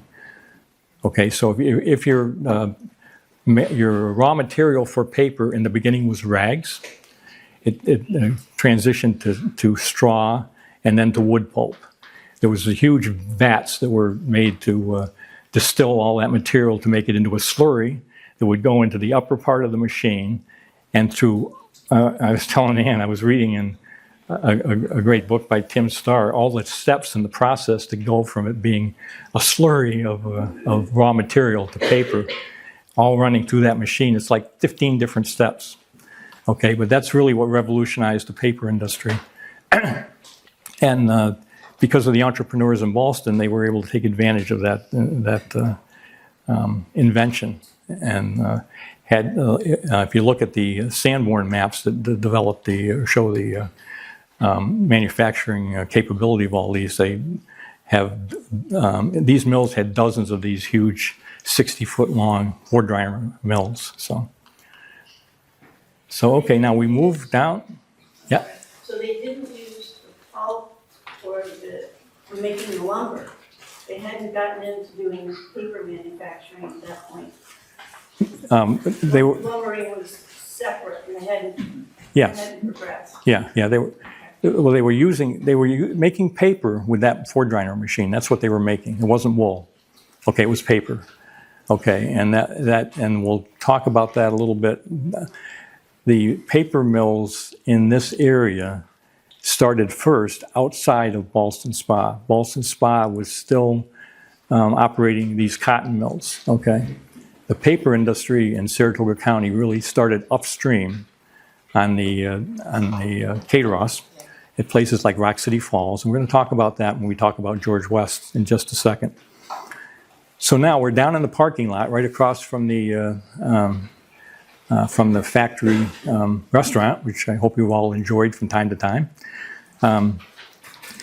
Okay, so if your raw material for paper in the beginning was rags. It transitioned to straw and then to wood pulp. There was a huge vats that were made to distill all that material to make it into a slurry that would go into the upper part of the machine. And through, I was telling Ann, I was reading in a great book by Tim Starr, all the steps in the process to go from it being a slurry of raw material to paper, all running through that machine. It's like 15 different steps. Okay, but that's really what revolutionized the paper industry. And because of the entrepreneurs in Ballston, they were able to take advantage of that invention. And if you look at the Sanborn maps that developed show the manufacturing capability of all these, they have these mills had dozens of these huge 60-foot long floor dryer mills. So okay, now we move down. Yeah. So they didn't use the pulp for making the lumber. They hadn't gotten into doing paper manufacturing at that point. They were. Lumbering was separate, and they hadn't Yes. progressed. Yeah. They were. Well, they were making paper with that floor dryer machine. That's what they were making. It wasn't wool. Okay, it was paper. Okay, and and we'll talk about that a little bit. The paper mills in this area started first outside of Ballston Spa. Ballston Spa was still operating these cotton mills. Okay, the paper industry in Saratoga County really started upstream on the Kayderosseras at places like Rock City Falls, and we're going to talk about that when we talk about George West in just a second. So now we're down in the parking lot, right across from the factory restaurant, which I hope you've all enjoyed from time to time. And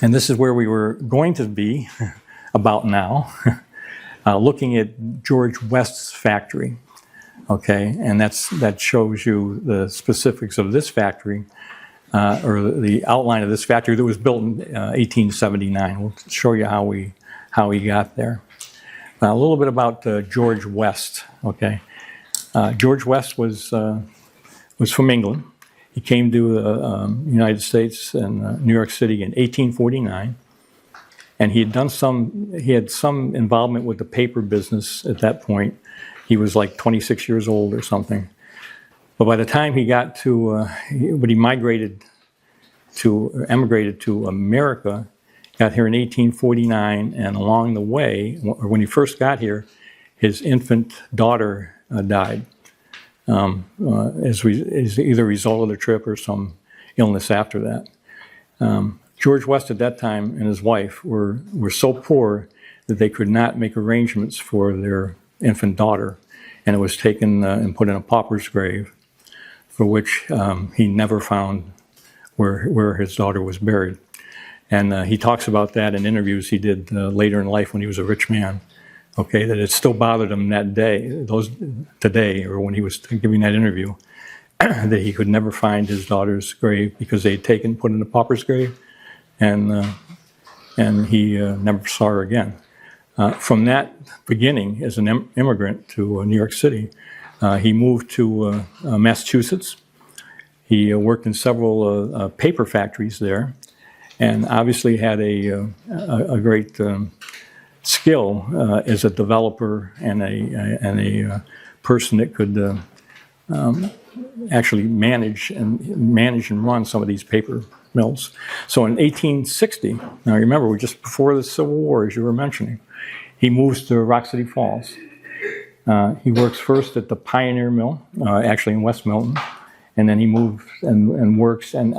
this is where we were going to be about now, looking at George West's factory. Okay, and that shows you the specifics of this factory, or the outline of this factory that was built in 1879. We'll show you how we got there. A little bit about George West. Okay, George West was from England. He came to the United States and New York City in 1849, and he had some involvement with the paper business at that point. He was like 26 years old or something. But by the time he got to, he emigrated to America, got here in 1849, and along the way, or when he first got here, his infant daughter died as either a result of the trip or some illness after that. George West at that time and his wife were so poor that they could not make arrangements for their infant daughter, and it was taken and put in a pauper's grave, for which he never found where his daughter was buried. And he talks about that in interviews he did later in life when he was a rich man. Okay, that it still bothered him that day, today, or when he was giving that interview, that he could never find his daughter's grave because they had put in a pauper's grave, and he never saw her again. From that beginning as an immigrant to New York City, he moved to Massachusetts. He worked in several paper factories there, and obviously had a great skill as a developer and a person that could actually manage and run some of these paper mills. So in 1860, now remember, we're just before the Civil War, as you were mentioning, he moves to Rock City Falls. He works first at the Pioneer Mill, actually in West Milton, and then he moves and works and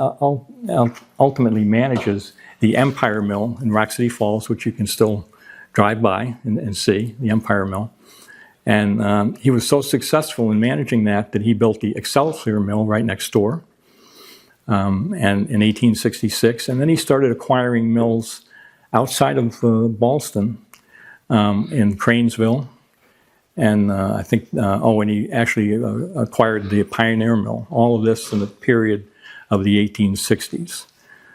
ultimately manages the Empire Mill in Rock City Falls, which you can still drive by and see, the Empire Mill. And he was so successful in managing that he built the Excelsior Mill right next door, and in 1866. And then he started acquiring mills outside of Ballston, in Cranesville. And I think, and he actually acquired the Pioneer Mill, all of this in the period of the 1860s.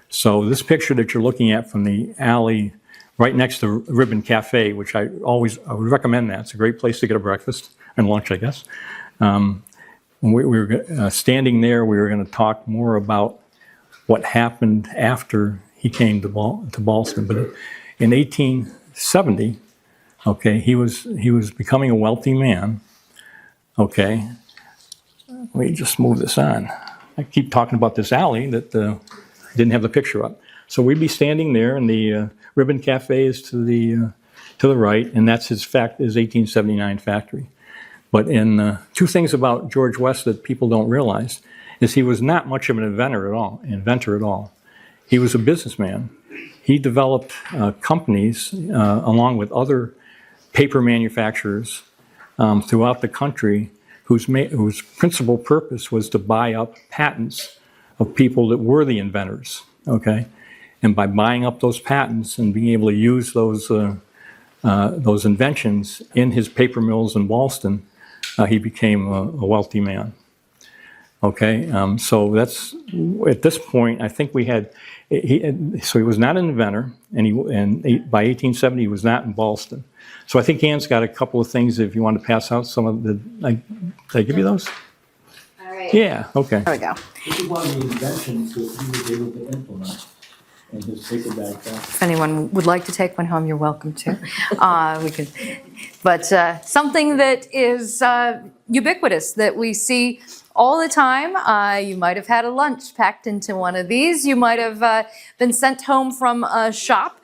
So this picture that you're looking at from the alley right next to Ribbon Cafe, which I would recommend that. It's a great place to get a breakfast and lunch, I guess. When we were standing there, we were going to talk more about what happened after he came to Ballston. But in 1870, okay, he was becoming a wealthy man. Okay, let me just move this on. I keep talking about this alley that didn't have the picture up. So we'd be standing there, and the Ribbon Cafe is to the right, and that's his 1879 factory. But in two things about George West that people don't realize: is he was not much of an inventor at all. He was a businessman. He developed companies along with other paper manufacturers throughout the country whose principal purpose was to buy up patents of people that were the inventors, okay? And by buying up those patents and being able to use those inventions in his paper mills in Ballston, he became a wealthy man. Okay, so that's, at this point, I think we had, so he was not an inventor, and by 1870 he was not in Ballston. So I think Ann's got a couple of things if you want to pass out some of the, did I give you those? All right. Yeah, okay. There we go. This is one of the inventions that he was able to implement in his paper bag factory. If anyone would like to take one home, you're welcome to. We could, but something that is ubiquitous that we see all the time. You might have had a lunch packed into one of these. You might have been sent home from a shop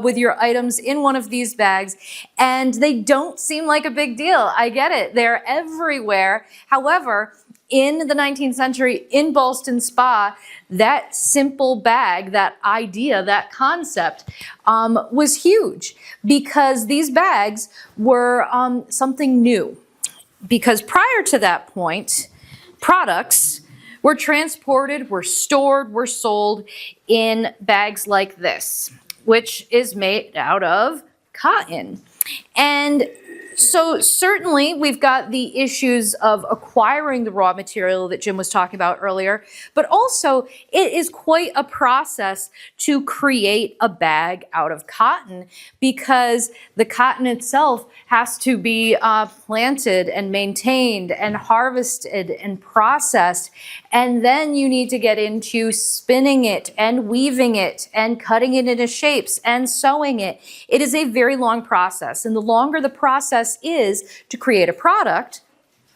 with your items in one of these bags, and they don't seem like a big deal. I get it. They're everywhere. However, in the 19th century, in Ballston Spa, that simple bag, that idea, that concept was huge because these bags were something new. Because prior to that point, products were transported, were stored, were sold in bags like this, which is made out of cotton. And so certainly we've got the issues of acquiring the raw material that Jim was talking about earlier, but also it is quite a process to create a bag out of cotton because the cotton itself has to be planted and maintained and harvested and processed. And then you need to get into spinning it and weaving it and cutting it into shapes and sewing it. It is a very long process. And the longer the process is to create a product,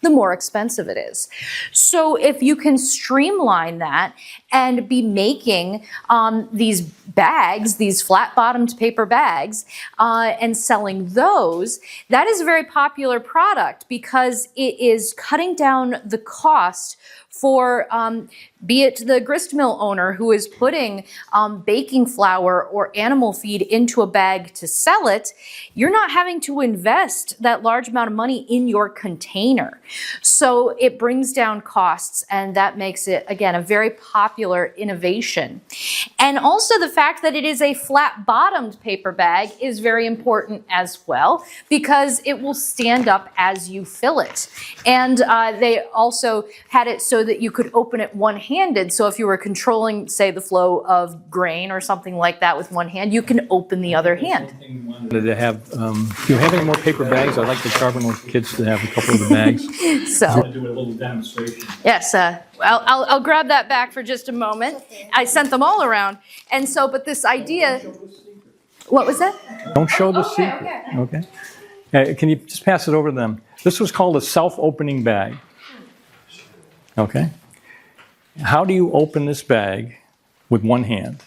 the more expensive it is. So if you can streamline that and be making these bags, these flat-bottomed paper bags, and selling those, that is a very popular product because it is cutting down the cost for be it the grist mill owner who is putting baking flour or animal feed into a bag to sell it. You're not having to invest that large amount of money in your container. So it brings down costs, and that makes it, again, a very popular innovation. And also the fact that it is a flat-bottomed paper bag is very important as well because it will stand up as you fill it. And they also had it so that you could open it one-handed. So if you were controlling, say, the flow of grain or something like that with one hand, you can open the other hand. To have, if you have any more paper bags, I'd like the Charbonneau kids to have a couple of the bags. So, Do a little demonstration. yes, I'll grab that back for just a moment. I sent them all around. And so, but this idea, what was that? Don't show the secret. Okay. Can you just pass it over to them? This was called a self-opening bag. Okay. How do you open this bag with one hand?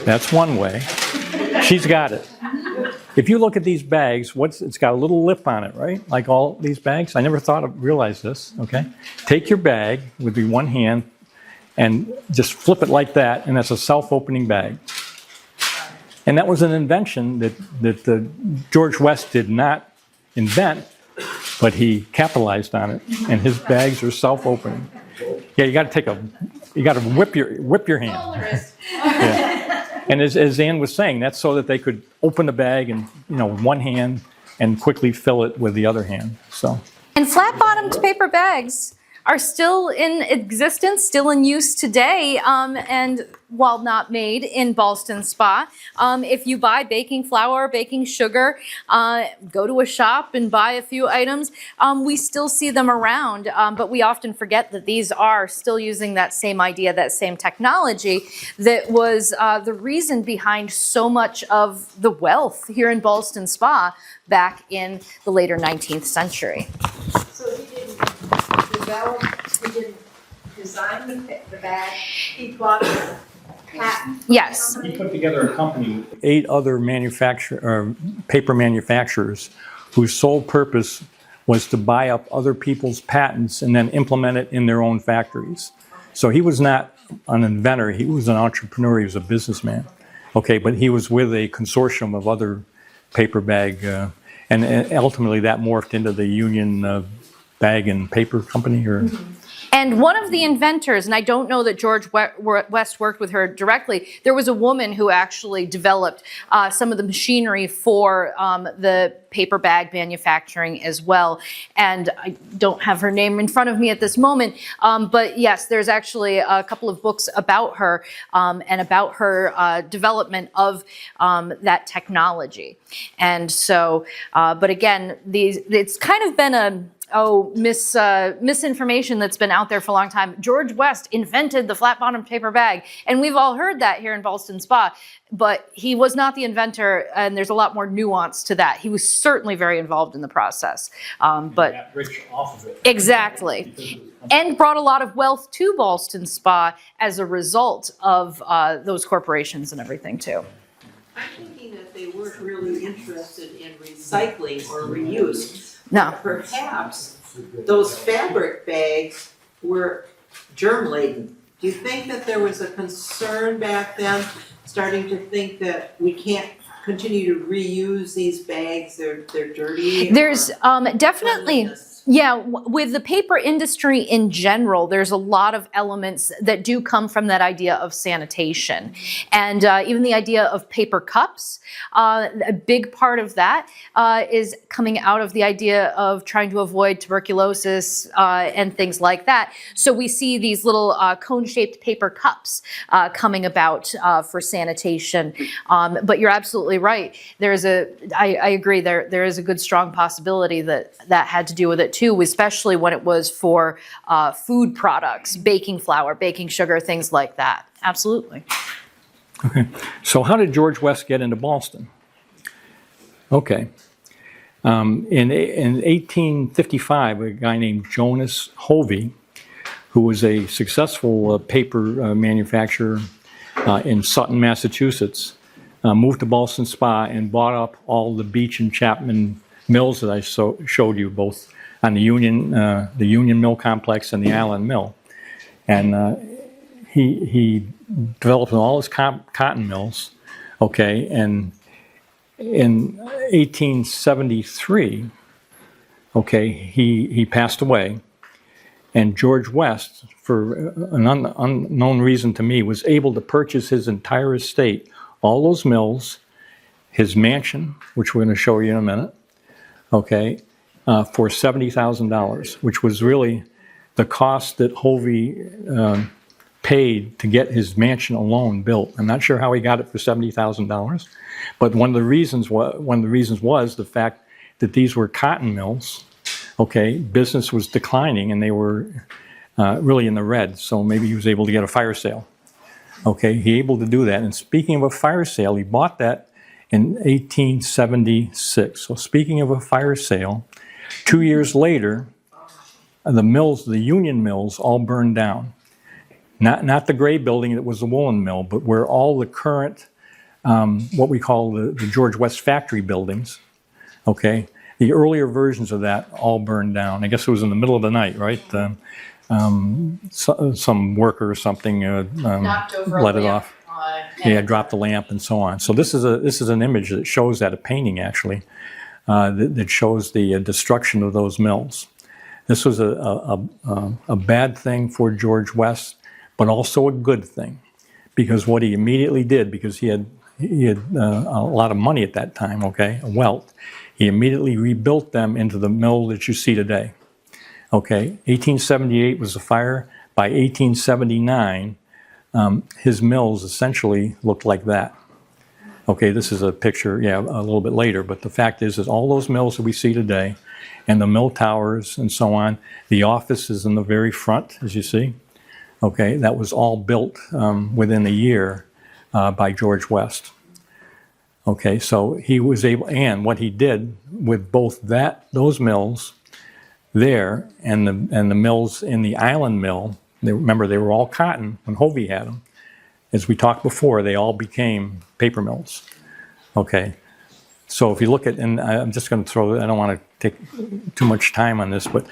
That's one way. She's got it. If you look at these bags, it's got a little lip on it, right? Like all these bags. I never realized this, okay? Take your bag with your one hand and just flip it like that, and that's a self-opening bag. And that was an invention that George West did not invent, but he capitalized on it, and his bags are self-opening. Yeah, you got to whip your hand. Yeah. And as Ann was saying, that's so that they could open the bag and with one hand and quickly fill it with the other hand. So. And flat-bottomed paper bags are still in existence, still in use today, and while not made in Ballston Spa. If you buy baking flour, baking sugar, go to a shop and buy a few items, we still see them around, but we often forget that these are still using that same idea, that same technology that was the reason behind so much of the wealth here in Ballston Spa back in the later 19th century. So he didn't design the bag, he bought the patent? Yes. He put together a company with 8 other paper manufacturers whose sole purpose was to buy up other people's patents and then implement it in their own factories. So he was not an inventor, he was an entrepreneur, he was a businessman. Okay, but he was with a consortium of other paper bag, and ultimately that morphed into the Union Bag and Paper Company, or... And one of the inventors, and I don't know that George West worked with her directly, there was a woman who actually developed some of the machinery for the paper bag manufacturing as well. And I don't have her name in front of me at this moment, but yes, there's actually a couple of books about her and about her development of that technology. And so, but again, it's kind of been a misinformation that's been out there for a long time. George West invented the flat-bottomed paper bag, and we've all heard that here in Ballston Spa, but he was not the inventor, and there's a lot more nuance to that. He was certainly very involved in the process. But got rich off of it. Exactly. And brought a lot of wealth to Ballston Spa as a result of those corporations and everything, too. I'm thinking that they weren't really interested in recycling or reuse. No. Perhaps those fabric bags were germ-laden. Do you think that there was a concern back then, starting to think that we can't continue to reuse these bags, they're dirty? There's definitely... Yeah, with the paper industry in general, there's a lot of elements that do come from that idea of sanitation. And even the idea of paper cups, a big part of that is coming out of the idea of trying to avoid tuberculosis and things like that. So we see these little cone-shaped paper cups coming about for sanitation. But you're absolutely right. I agree, there is a good strong possibility that had to do with it too, especially when it was for food products, baking flour, baking sugar, things like that. Absolutely. Okay, so how did George West get into Ballston? Okay, in 1855, a guy named Jonas Hovey, who was a successful paper manufacturer in Sutton, Massachusetts, moved to Ballston Spa and bought up all the Beach and Chapman mills that I showed you, both on the Union Mill Complex and the Allen Mill. And he developed all his cotton mills, okay, and in 1873, okay, he passed away, and George West, for an unknown reason to me, was able to purchase his entire estate, all those mills, his mansion, which we're going to show you in a minute, okay, for $70,000, which was really the cost that Hovey paid to get his mansion alone built. I'm not sure how he got it for $70,000, but one of the reasons was the fact that these were cotton mills. Okay, business was declining, and they were really in the red. So maybe he was able to get a fire sale. Okay, he able to do that. And speaking of a fire sale, he bought that in 1876. So speaking of a fire sale, 2 years later, the mills, the Union mills, all burned down. Not the gray building that was the woolen mill, but where all the current, what we call the George West factory buildings, okay, the earlier versions of that all burned down. I guess it was in the middle of the night, right? Some worker or something let it off. Yeah, dropped the lamp and so on. So this is an image that shows that, a painting actually, that shows the destruction of those mills. This was a bad thing for George West, but also a good thing, because what he immediately did, because he had a lot of money at that time, okay, wealth, he immediately rebuilt them into the mill that you see today. Okay, 1878 was the fire. By 1879, his mills essentially looked like that. Okay, this is a picture, yeah, a little bit later, but the fact is all those mills that we see today, and the mill towers and so on, the office is in the very front, as you see. Okay, that was all built within a year by George West. Okay, so he was able, and what he did with both those mills there and the mills in the Island Mill, remember they were all cotton when Hovey had them. As we talked before, they all became paper mills. Okay, So if you look at, and I'm just going to throw, I don't want to take too much time on this, but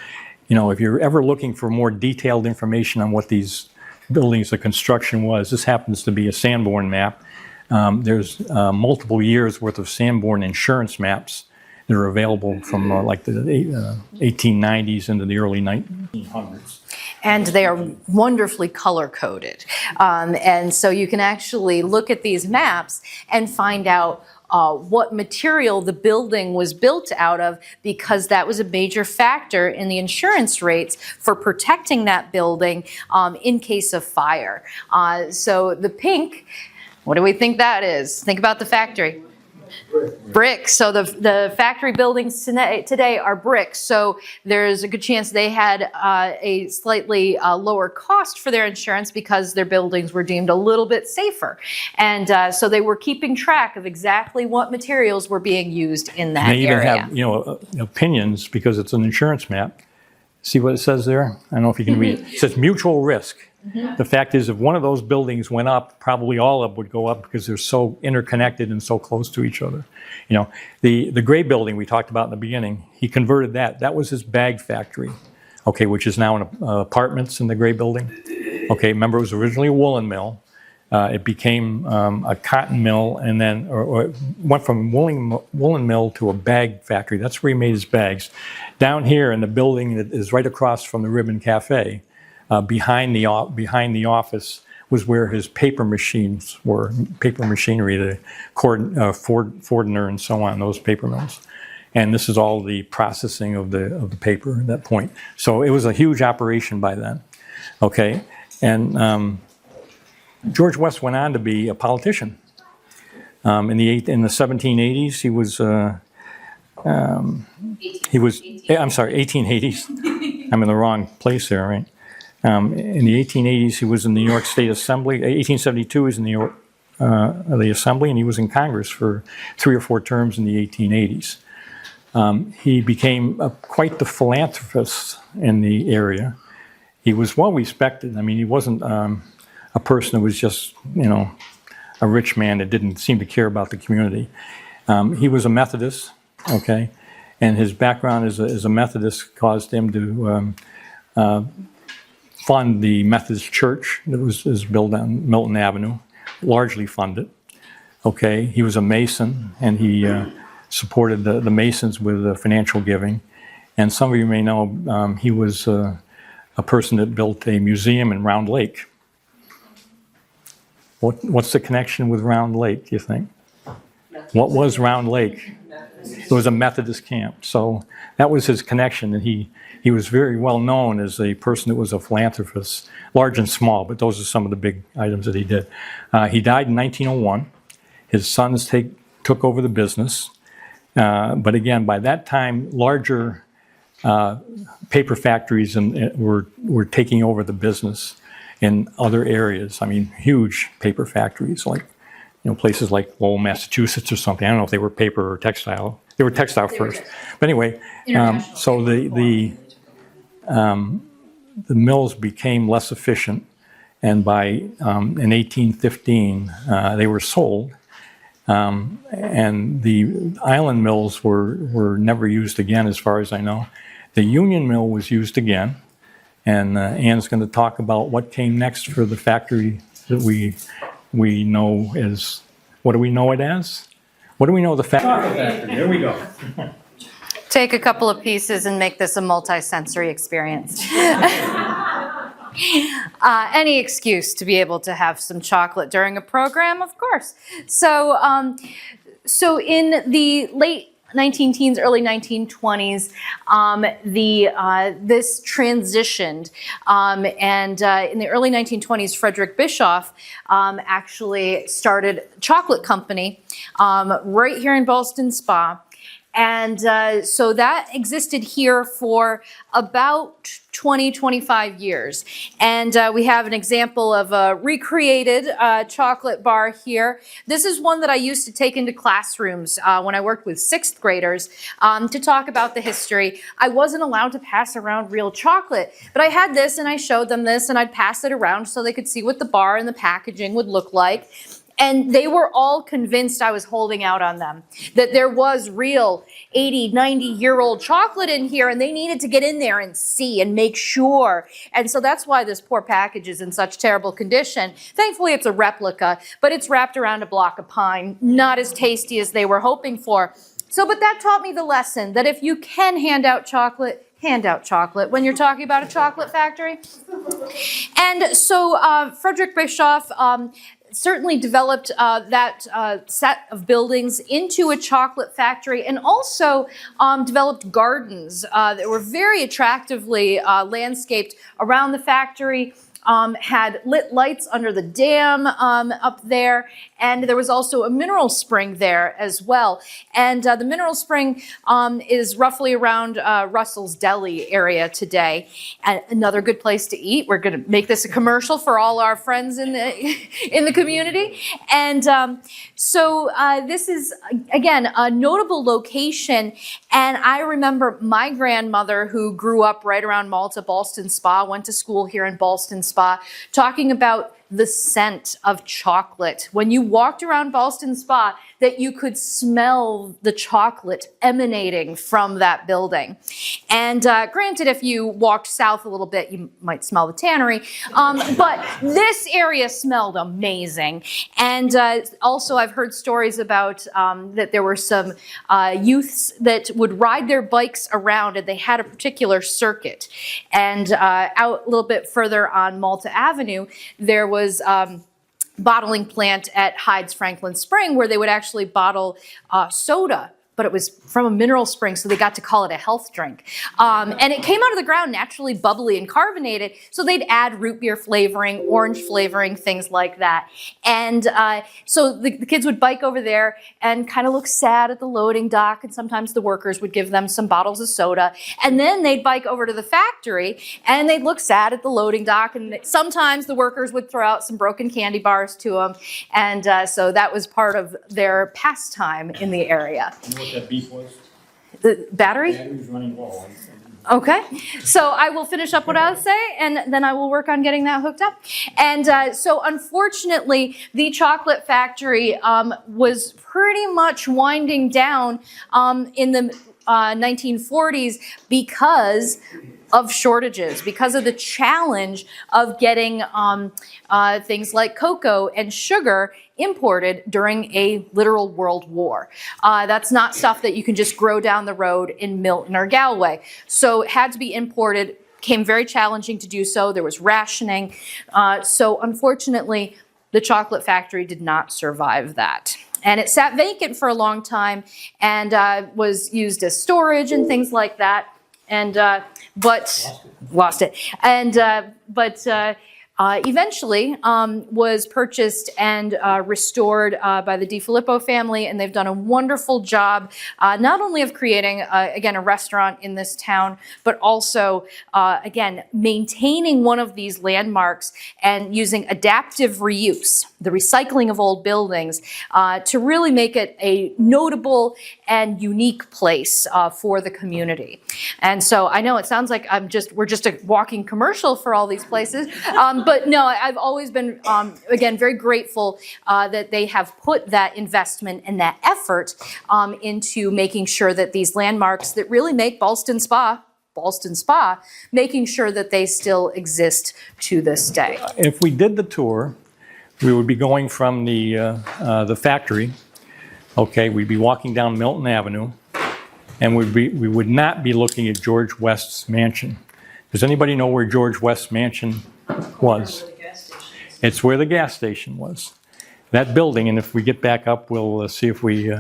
you know, if you're ever looking for more detailed information on what these buildings, the construction was, this happens to be a Sanborn map. There's multiple years worth of Sanborn insurance maps that are available from like the 1890s into the early 1900s. And they are wonderfully color-coded. And so you can actually look at these maps and find out what material the building was built out of, because that was a major factor in the insurance rates for protecting that building in case of fire. So the pink, what do we think that is? Think about the factory. Brick. So the factory buildings today are bricks. So there's a good chance they had a slightly lower cost for their insurance because their buildings were deemed a little bit safer. And so they were keeping track of exactly what materials were being used in that They even area. have, you know, opinions because it's an insurance map. See what it says there? I don't know if you can read it. It says mutual risk. The fact is, if one of those buildings went up, probably all of them would go up because they're so interconnected and so close to each other. You know, the gray building we talked about in the beginning, he converted that. That was his bag factory, okay, which is now in apartments in the gray building. Okay, remember, it was originally a woolen mill. It became a cotton mill, and then or it went from woolen mill to a bag factory. That's where he made his bags. Down here in the building that is right across from the Ribbon Cafe, behind the office was where his paper machines were, paper machinery, the Fordner and so on, those paper mills. And this is all the processing of the paper at that point. So it was a huge operation by then. Okay, and George West went on to be a politician. In the 1780s, he was 1880s. I'm in the wrong place there, right? In the 1880s, he was in the New York State Assembly. 1872, he was in the Assembly, and he was in Congress for 3 or 4 terms in the 1880s. He became quite the philanthropist in the area. He was well respected. I mean, he wasn't a person who was just, you know, a rich man that didn't seem to care about the community. He was a Methodist, okay, and his background as a Methodist caused him to fund the Methodist Church that was built on Milton Avenue, largely funded. Okay, he was a Mason, and he supported the Masons with financial giving. And some of you may know he was a person that built a museum in Round Lake. What's the connection with Round Lake, do you think? What was Round Lake? It was a Methodist camp. So that was his connection, and he was very well known as a person that was a philanthropist, large and small, but those are some of the big items that he did. He died in 1901. His sons took over the business. But again, by that time, larger paper factories were taking over the business in other areas. I mean, huge paper factories, like, you know, places like Lowell, Massachusetts or something. I don't know if they were paper or textile. They were textile first. But anyway, so the mills became less efficient, and in 1815 they were sold, and the island mills were never used again, as far as I know. The Union Mill was used again, and Ann's going to talk about what came next for the factory that we know as, what do we know it as? What do we know the factory? Here we go. Take a couple of pieces and make this a multi-sensory experience. Any excuse to be able to have some chocolate during a program, of course. So, so in the late 19-teens, early 1920s, this transitioned, and in the early 1920s, Frederick Bischoff actually started a chocolate company right here in Ballston Spa. And so that existed here for about 20-25 years. And we have an example of a recreated chocolate bar here. This is one that I used to take into classrooms when I worked with 6th graders to talk about the history. I wasn't allowed to pass around real chocolate, but I had this and I showed them this, and I'd pass it around so they could see what the bar and the packaging would look like. And they were all convinced I was holding out on them, that there was real 80, 90-year-old chocolate in here, and they needed to get in there and see and make sure. And so that's why this poor package is in such terrible condition. Thankfully, it's a replica, but it's wrapped around a block of pine, not as tasty as they were hoping for. So, but that taught me the lesson that if you can hand out chocolate when you're talking about a chocolate factory. And so Frederick Bischoff certainly developed that set of buildings into a chocolate factory, and also developed gardens that were very attractively landscaped around the factory. Had lit lights under the dam up there, and there was also a mineral spring there as well. And the mineral spring is roughly around Russell's Deli area today. And another good place to eat. We're going to make this a commercial for all our friends in the community. And so this is, again, a notable location. And I remember my grandmother, who grew up right around Malta, Ballston Spa, went to school here in Ballston Spa, talking about the scent of chocolate. When you walked around Ballston Spa, that you could smell the chocolate emanating from that building. And granted, if you walked south a little bit, you might smell the tannery. But this area smelled amazing. And also I've heard stories about that there were some youths that would ride their bikes around, and they had a particular circuit. And out a little bit further on Malta Avenue, there was bottling plant at Hyde's Franklin Spring, where they would actually bottle soda, but it was from a mineral spring, so they got to call it a health drink. And it came out of the ground naturally bubbly and carbonated, so they'd add root beer flavoring, orange flavoring, things like that. And so the kids would bike over there and kind of look sad at the loading dock, and sometimes the workers would give them some bottles of soda. And then they'd bike over to the factory, and they'd look sad at the loading dock, and sometimes the workers would throw out some broken candy bars to them. And so that was part of their pastime in the area. What that beef was? The battery? Battery was running low. Okay, so I will finish up what I was saying, and then I will work on getting that hooked up. And so unfortunately, the chocolate factory was pretty much winding down in the 1940s because of shortages, because of the challenge of getting things like cocoa and sugar imported during a literal world war. That's not stuff that you can just grow down the road in Milton or Galway. So it had to be imported, became very challenging to do so. There was rationing. So unfortunately, the chocolate factory did not survive that. And it sat vacant for a long time and was used as storage and things like that. And lost it. And eventually was purchased and restored by the DiFilippo family, and they've done a wonderful job not only of creating again a restaurant in this town, but also again maintaining one of these landmarks and using adaptive reuse, the recycling of old buildings, to really make it a notable and unique place for the community. And so I know it sounds like we're just a walking commercial for all these places, but no, I've always been again very grateful that they have put that investment and that effort into making sure that these landmarks that really make Ballston Spa, making sure that they still exist to this day. If we did the tour, we would be going from the factory. Okay, we'd be walking down Milton Avenue, and we would not be looking at George West's mansion. Does anybody know where George West's mansion was? It's where the gas station was. That building, and if we get back up, we'll see if we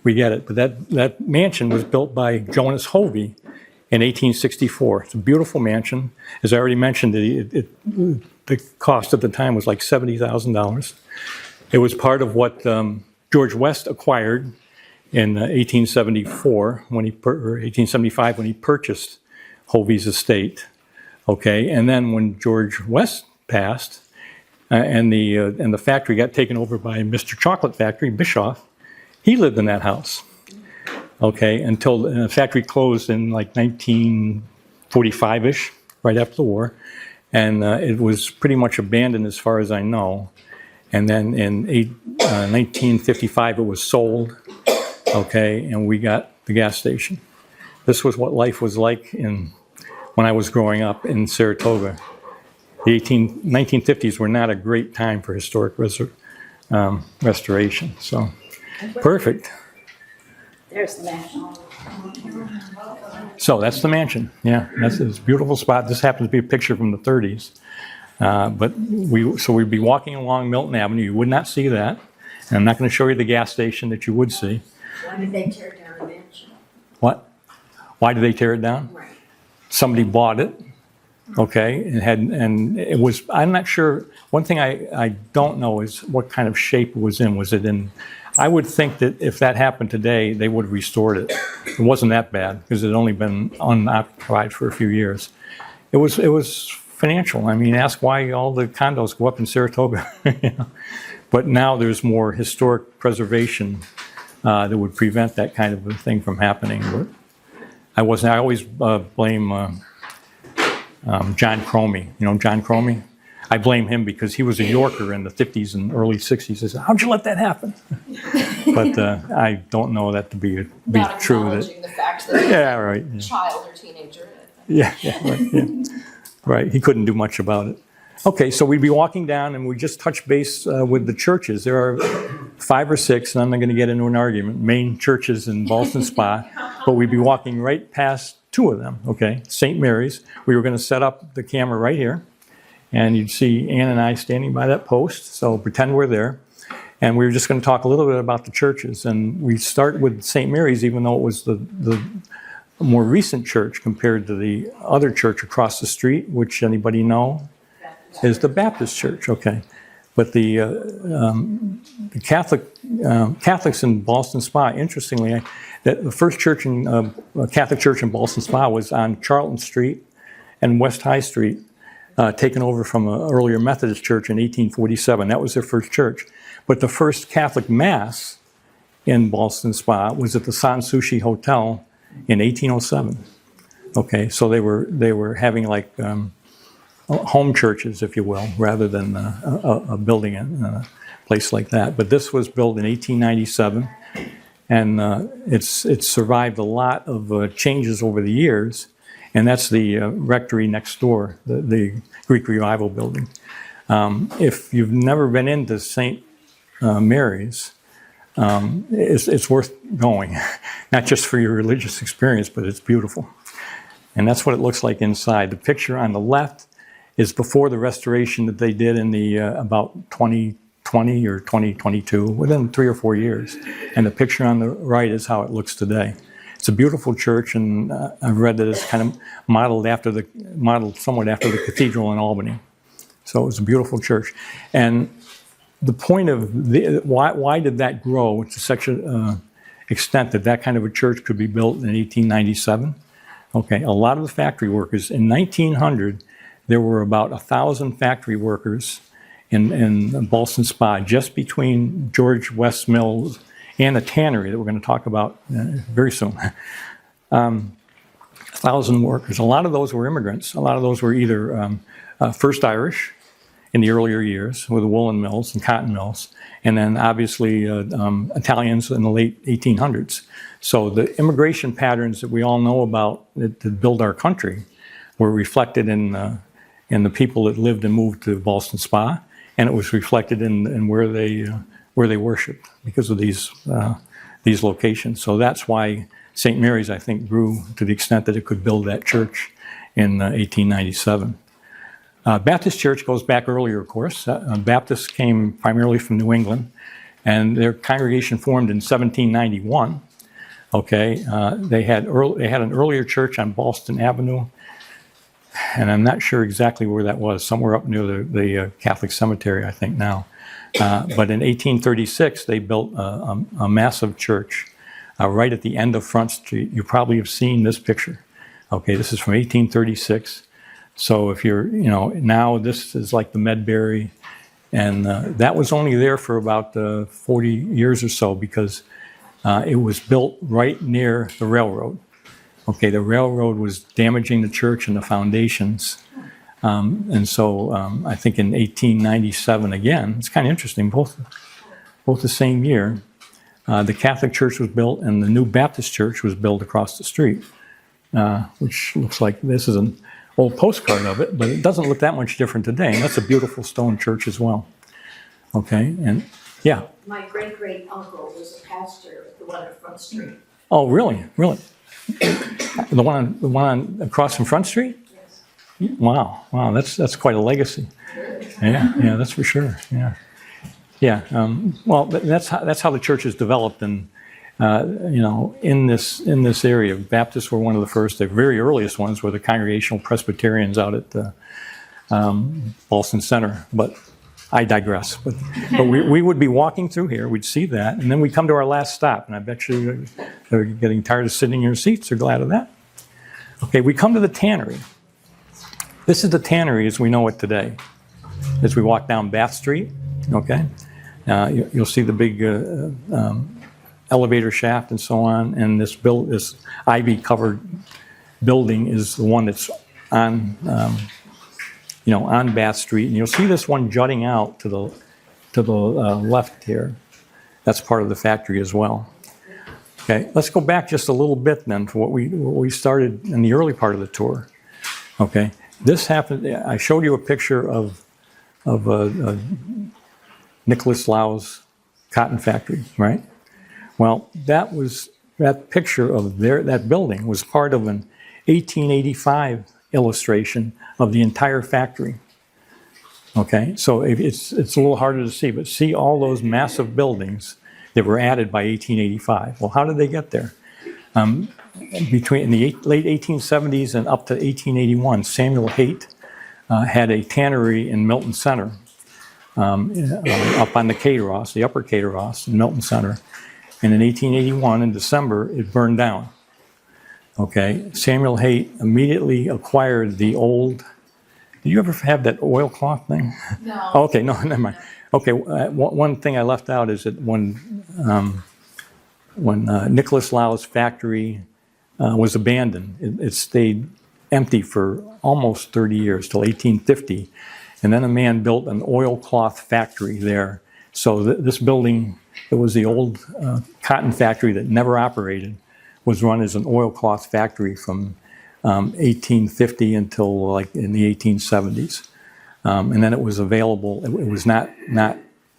get it. But that mansion was built by Jonas Hovey in 1864. It's a beautiful mansion. As I already mentioned, the cost at the time was like $70,000. It was part of what George West acquired in 1874 or 1875 when he purchased Hovey's estate. Okay, and then when George West passed, and the factory got taken over by Mr. Chocolate Factory, Bischoff, he lived in that house. Okay, until the factory closed in like 1945-ish, right after the war, and it was pretty much abandoned as far as I know. And then in 1955, it was sold, okay, and we got the gas station. This was what life was like when I was growing up in Saratoga. The 1950s were not a great time for historic restoration, so perfect. There's the mansion. So that's the mansion, yeah, that's a beautiful spot. This happens to be a picture from the 30s. But we'd be walking along Milton Avenue. You would not see that. And I'm not going to show you the gas station that you would see. Why did they tear down the mansion? What? Why did they tear it down? Right. Somebody bought it. Okay, and it was. I'm not sure. One thing I don't know is what kind of shape it was in. Was it in? I would think that if that happened today, they would have restored it. It wasn't that bad because it had only been unoccupied for a few years. It was financial. I mean, ask why all the condos go up in Saratoga. You know? But now there's more historic preservation that would prevent that kind of a thing from happening. But I always blame John Cromie. You know John Cromie? I blame him because he was a Yorker in the 50s and early 60s. I said, how'd you let that happen? But I don't know that to be Not true. acknowledging the fact that he's Yeah, right. a Yeah. child or teenager. Yeah, right, yeah. Right, he couldn't do much about it. Okay, so we'd be walking down and we just touch base with the churches. There are 5 or 6, and I'm not going to get into an argument, main churches in Ballston Spa, but we'd be walking right past 2 of them, okay? St. Mary's. We were going to set up the camera right here, and you'd see Ann and I standing by that post, so pretend we're there. And we were just going to talk a little bit about the churches, and we start with St. Mary's, even though it was the more recent church compared to the other church across the street, which anybody know is the Baptist church, okay. But the Catholics in Ballston Spa, interestingly, the first church Catholic church in Ballston Spa was on Charlton Street and West High Street, taken over from an earlier Methodist church in 1847. That was their first church. But the first Catholic Mass in Ballston Spa was at the Sanssouci Hotel in 1807. Okay, so they were having like home churches, if you will, rather than a building in a place like that. But this was built in 1897, and it's survived a lot of changes over the years. And that's the rectory next door, the Greek Revival building. If you've never been into St. Mary's, it's worth going, not just for your religious experience, but it's beautiful. And that's what it looks like inside. The picture on the left is before the restoration that they did in the about 2020 or 2022, within 3 or 4 years. And the picture on the right is how it looks today. It's a beautiful church, and I've read that it's kind of modeled somewhat after the cathedral in Albany. So it was a beautiful church. And the point of why did that grow to such an extent that kind of a church could be built in 1897? Okay, a lot of the factory workers in 1900, there were about 1,000 factory workers in Ballston Spa, just between George West Mills and the tannery that we're going to talk about very soon. 1,000 workers. A lot of those were immigrants. A lot of those were either first Irish in the earlier years with the woolen mills and cotton mills, and then obviously Italians in the late 1800s. So the immigration patterns that we all know about that build our country were reflected in the people that lived and moved to Ballston Spa, and it was reflected in where they worshipped because of these locations. So that's why St. Mary's, I think, grew to the extent that it could build that church in 1897. Baptist Church goes back earlier, of course. Baptists came primarily from New England, and their congregation formed in 1791. Okay, they had an earlier church on Ballston Avenue, and I'm not sure exactly where that was. Somewhere up near the Catholic cemetery, I think now. But in 1836, they built a massive church right at the end of Front Street. You probably have seen this picture. Okay, this is from 1836. So if you're, now this is like the Medbury, and that was only there for about 40 years or so because it was built right near the railroad. Okay, the railroad was damaging the church and the foundations And so I think in 1897 again, it's kind of interesting, both the same year, the Catholic Church was built and the new Baptist Church was built across the street, which looks like this is an old postcard of it, but it doesn't look that much different today. And that's a beautiful stone church as well. Okay, and yeah. My great-great-uncle was a pastor at the one on Front Street. Oh, really? Really? The one across from Front Street? Yes. Wow, that's quite a legacy. Yeah, that's for sure. Yeah. Well, that's how the church is developed, and in this area, Baptists were one of the first. The very earliest ones were the Congregational Presbyterians out at Ballston Center. But I digress. But we would be walking through here, we'd see that, and then we come to our last stop, and I bet you they're getting tired of sitting in your seats. They're glad of that. Okay, we come to the tannery. This is the tannery as we know it today. As we walk down Bath Street, okay, you'll see the big elevator shaft and so on, and this ivy-covered building is the one that's on Bath Street, and you'll see this one jutting out to the left here. That's part of the factory as well. Okay, let's go back just a little bit then to what we started in the early part of the tour. Okay, this happened. I showed you a picture of Nicholas Lau's cotton factory, right? Well, that picture of that building was part of an 1885 illustration of the entire factory. Okay, so it's a little harder to see, but see all those massive buildings that were added by 1885. Well, how did they get there? Between the late 1870s and up to 1881, Samuel Haight had a tannery in Milton Center, up on the Kayderosseras, the upper Kayderosseras in Milton Center. And in 1881, in December, it burned down. Okay, Samuel Haight immediately acquired the old. Did you ever have that oilcloth thing? No. Okay, no, never mind. Okay, one thing I left out is that when Nicholas Lau's factory was abandoned, it stayed empty for almost 30 years, till 1850. And then a man built an oilcloth factory there. So this building, it was the old cotton factory that never operated, was run as an oilcloth factory from 1850 until like in the 1870s. And then it was available. It was not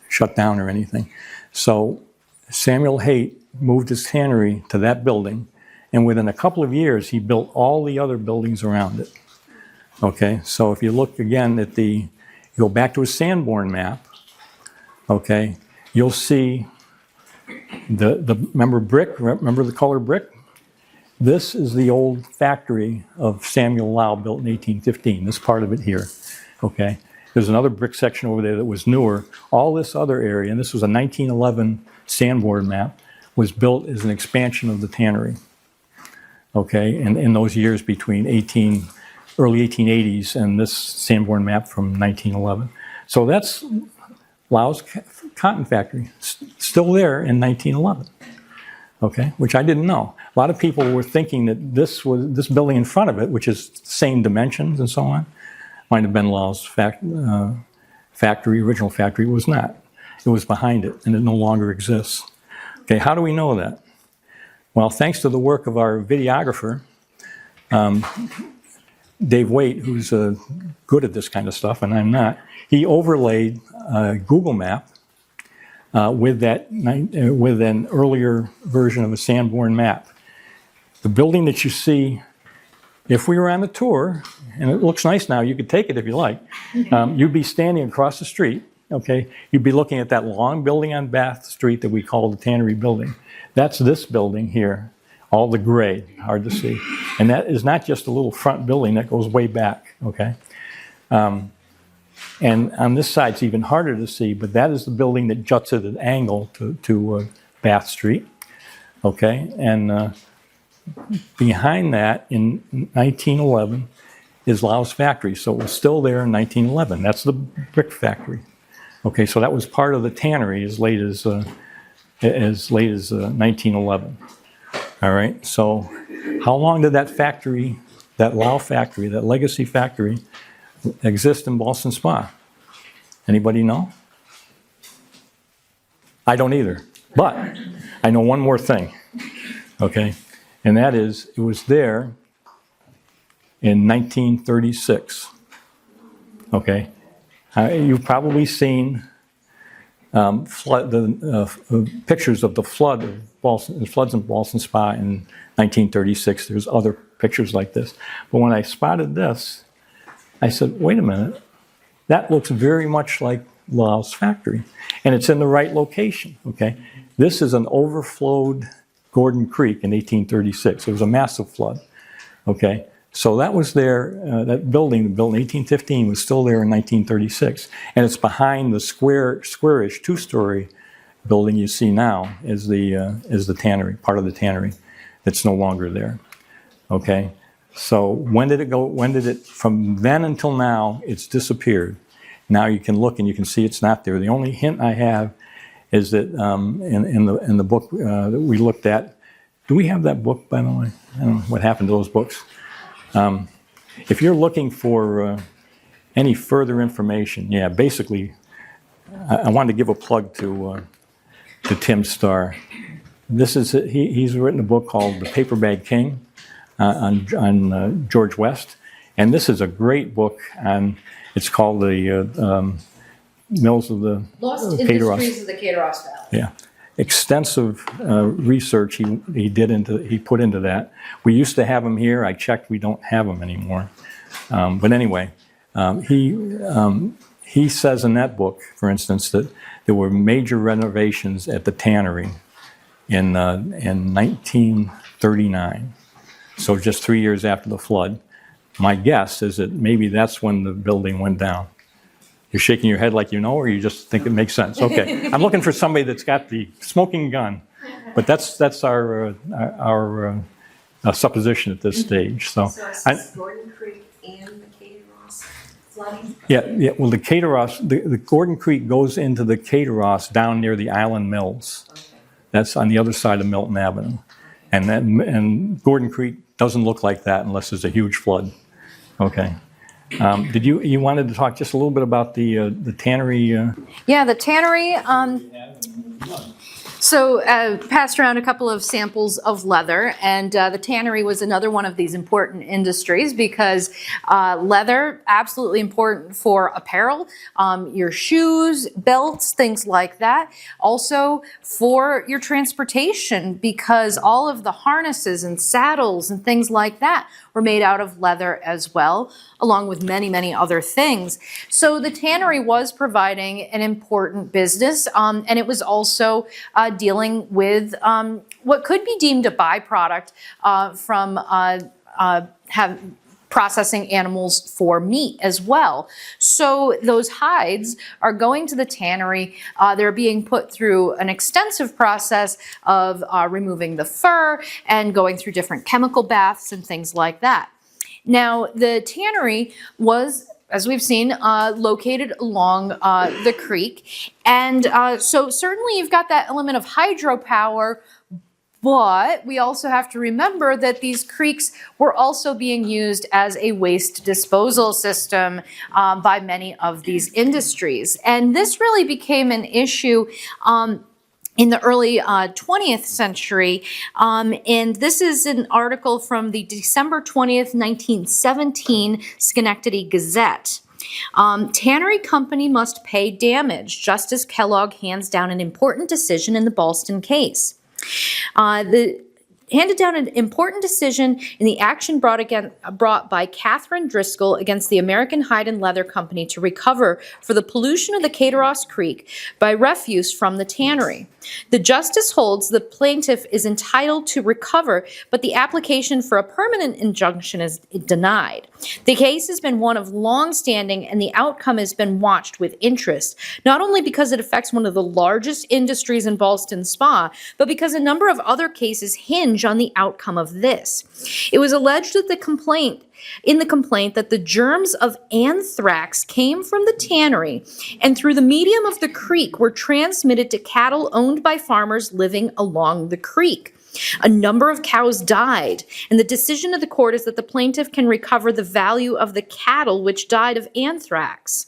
shut down or anything. So Samuel Haight moved his tannery to that building, and within a couple of years, he built all the other buildings around it. Okay, so if you look again at you go back to a Sanborn map, okay, you'll see remember the color brick? This is the old factory of Samuel Lau, built in 1815, this part of it here, okay? There's another brick section over there that was newer. All this other area, and this was a 1911 Sanborn map, was built as an expansion of the tannery, okay? And in those years between early 1880s and this Sanborn map from 1911. So that's Lau's cotton factory, still there in 1911, okay, which I didn't know. A lot of people were thinking that this building in front of it, which is the same dimensions and so on, might have been Lau's factory, original factory. It was not. It was behind it, and it no longer exists. Okay, how do we know that? Well, thanks to the work of our videographer, Dave Waite, who's good at this kind of stuff, and I'm not, he overlaid a Google map with an earlier version of a Sanborn map. The building that you see, if we were on the tour, and it looks nice now, you could take it if you like, you'd be standing across the street, okay? You'd be looking at that long building on Bath Street that we call the Tannery Building. That's this building here. All the gray, hard to see. And that is not just a little front building, that goes way back, okay? And on this side, it's even harder to see, but that is the building that juts at an angle to Bath Street, okay? And behind that, in 1911, is Lau's factory. So it was still there in 1911. That's the brick factory. Okay, so that was part of the tannery as late as 1911. All right, so how long did that factory, that Lau factory, that legacy factory, exist in Ballston Spa? Anybody know? I don't either. But I know one more thing, okay? And that is, it was there in 1936, okay? You've probably seen pictures of the floods in Ballston Spa in 1936. There's other pictures like this. But when I spotted this, I said, wait a minute, that looks very much like Lau's factory. And it's in the right location, okay? This is an overflowed Gordon Creek in 1836. It was a massive flood, okay? So that was there, that building, built in 1815, was still there in 1936. And it's behind the squarish two-story building you see now is the tannery, part of the tannery that's no longer there, okay? So when did it go, from then until now, it's disappeared. Now you can look and you can see it's not there. The only hint I have is that in the book that we looked at, do we have that book, by the way? I don't know what happened to those books. If you're looking for any further information, yeah, basically, I wanted to give a plug to Tim Starr. This is he's written a book called The Paper Bag King on George West, and this is a great book on. It's called the Mills of the Lost Kayderosseras. Industries of the Kayderosseras Valley. Yeah, extensive research he put into that. We used to have them here. I checked. We don't have them anymore. But anyway, he says in that book, for instance, that there were major renovations at the tannery in 1939. So just 3 years after the flood. My guess is that maybe that's when the building went down. You're shaking your head like you know, or you just think it makes sense? Okay, I'm looking for somebody that's got the smoking gun, but that's our supposition at this stage. So it's Gordon Creek and the Kayderosseras flooding? yeah. Well, the Gordon Creek goes into the Kayderosseras down near the Island Mills. Okay. That's on the other side of Milton Avenue, and Gordon Creek doesn't look like that unless there's a huge flood. Okay. Did you wanted to talk just a little bit about the tannery? Yeah, the tannery. So passed around a couple of samples of leather, and the tannery was another one of these important industries because leather, absolutely important for apparel, your shoes, belts, things like that. Also for your transportation, because all of the harnesses and saddles and things like that were made out of leather as well, along with many, many other things. So the tannery was providing an important business, and it was also dealing with what could be deemed a byproduct from processing animals for meat as well. So those hides are going to the tannery. They're being put through an extensive process of removing the fur and going through different chemical baths and things like that. Now, the tannery was, as we've seen, located along the creek. And so certainly you've got that element of hydropower, but we also have to remember that these creeks were also being used as a waste disposal system by many of these industries. And this really became an issue in the early 20th century. And this is an article from the December 20th, 1917 Schenectady Gazette. Tannery company must pay damage. Justice Kellogg hands down an important decision in the Ballston case. Handed down an important decision in the action brought by Catherine Driscoll against the American Hide and Leather Company to recover for the pollution of the Kayderosseras Creek by refuse from the tannery. The justice holds the plaintiff is entitled to recover, but the application for a permanent injunction is denied. The case has been one of long-standing, and the outcome has been watched with interest, not only because it affects one of the largest industries in Ballston Spa, but because a number of other cases hinge on the outcome of this. It was alleged that in the complaint that the germs of anthrax came from the tannery and through the medium of the creek were transmitted to cattle owned by farmers living along the creek. A number of cows died, and the decision of the court is that the plaintiff can recover the value of the cattle which died of anthrax.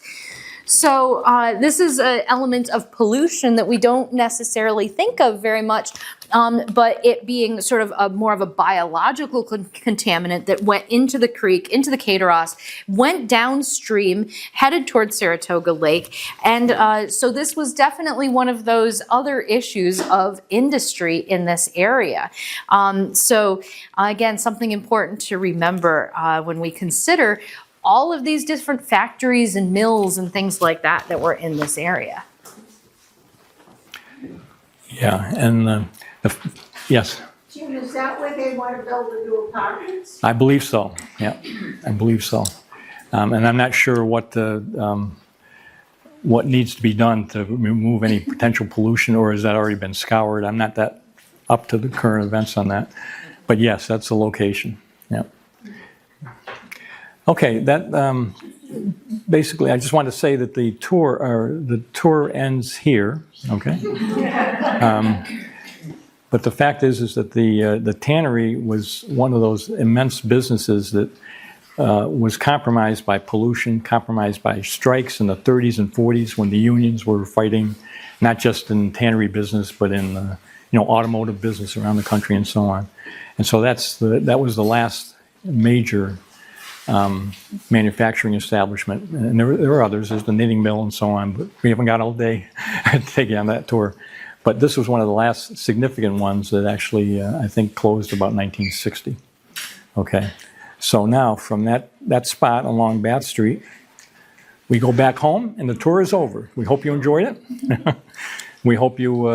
So this is an element of pollution that we don't necessarily think of very much, but it being sort of more of a biological contaminant that went into the creek, into the Kayderosseras, went downstream, headed towards Saratoga Lake. And so this was definitely one of those other issues of industry in this area. So again, something important to remember when we consider all of these different factories and mills and things like that that were in this area. Yeah, and yes, Jim, is that where they want to build the new apartments? I believe so. Yeah, I believe so. And I'm not sure what needs to be done to remove any potential pollution, or has that already been scoured? I'm not that up to the current events on that. But yes, that's the location. Yeah. Okay, that basically, I just want to say that the tour ends here. Okay. But the fact is that the tannery was one of those immense businesses that was compromised by pollution, compromised by strikes in the 30s and 40s when the unions were fighting, not just in tannery business, but in automotive business around the country and so on. And so that was the last major manufacturing establishment. And there were others. There's the knitting mill and so on, but we haven't got all day to take you on that tour. But this was one of the last significant ones that actually, I think, closed about 1960. Okay. So now from that spot along Bath Street, we go back home and the tour is over. We hope you enjoyed it. We hope you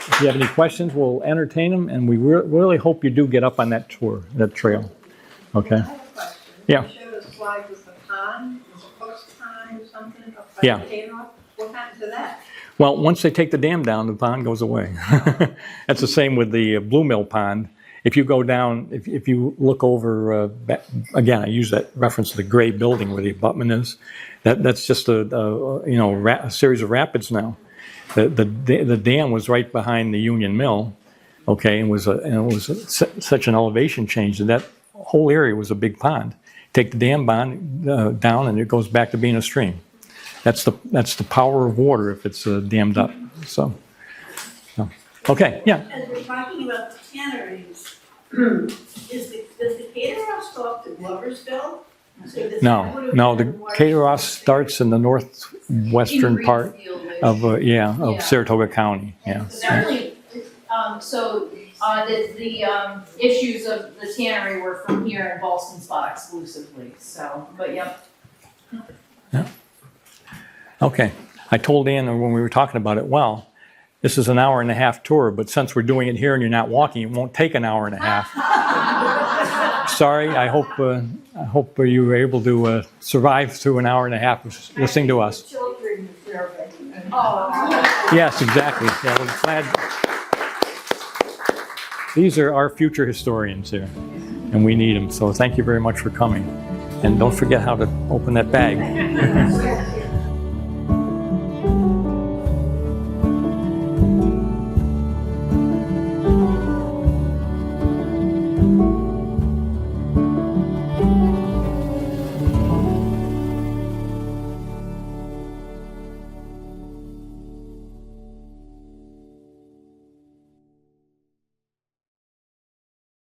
if you have any questions, we'll entertain them, and we really hope you do get up on that tour, that trail. Okay? I have a question. Yeah. You showed us slide with the pond, was it Cook's Pond or something up by Yeah. the Kayderosseras? What happened to that? Well, once they take the dam down, the pond goes away. That's the same with the Blue Mill Pond. If you go down, if you look over, again, I use that reference to the gray building where the abutment is. That's just a series of rapids now. The dam was right behind the Union Mill, okay, and it was such an elevation change that whole area was a big pond. Take the dam down, and it goes back to being a stream. That's the power of water if it's dammed up. So, okay, yeah. As we're talking about the tanneries, does the Kayderosseras go up to Gloversville? So does that would have No, the been more- Kayderosseras starts in the northwestern part of Saratoga County. Yeah. Certainly, the issues of the tannery were from here in Ballston Spa exclusively, so, but yep. Yeah. Okay. I told Ann when we were talking about it, well, this is an hour and a half tour, but since we're doing it here and you're not walking, it won't take an hour and a half. Sorry, I hope you were able to survive through an hour and a half of listening to us. Children serving. Yes, exactly. Yeah, we're glad. These are our future historians here, and we need them. So thank you very much for coming. And don't forget how to open that bag.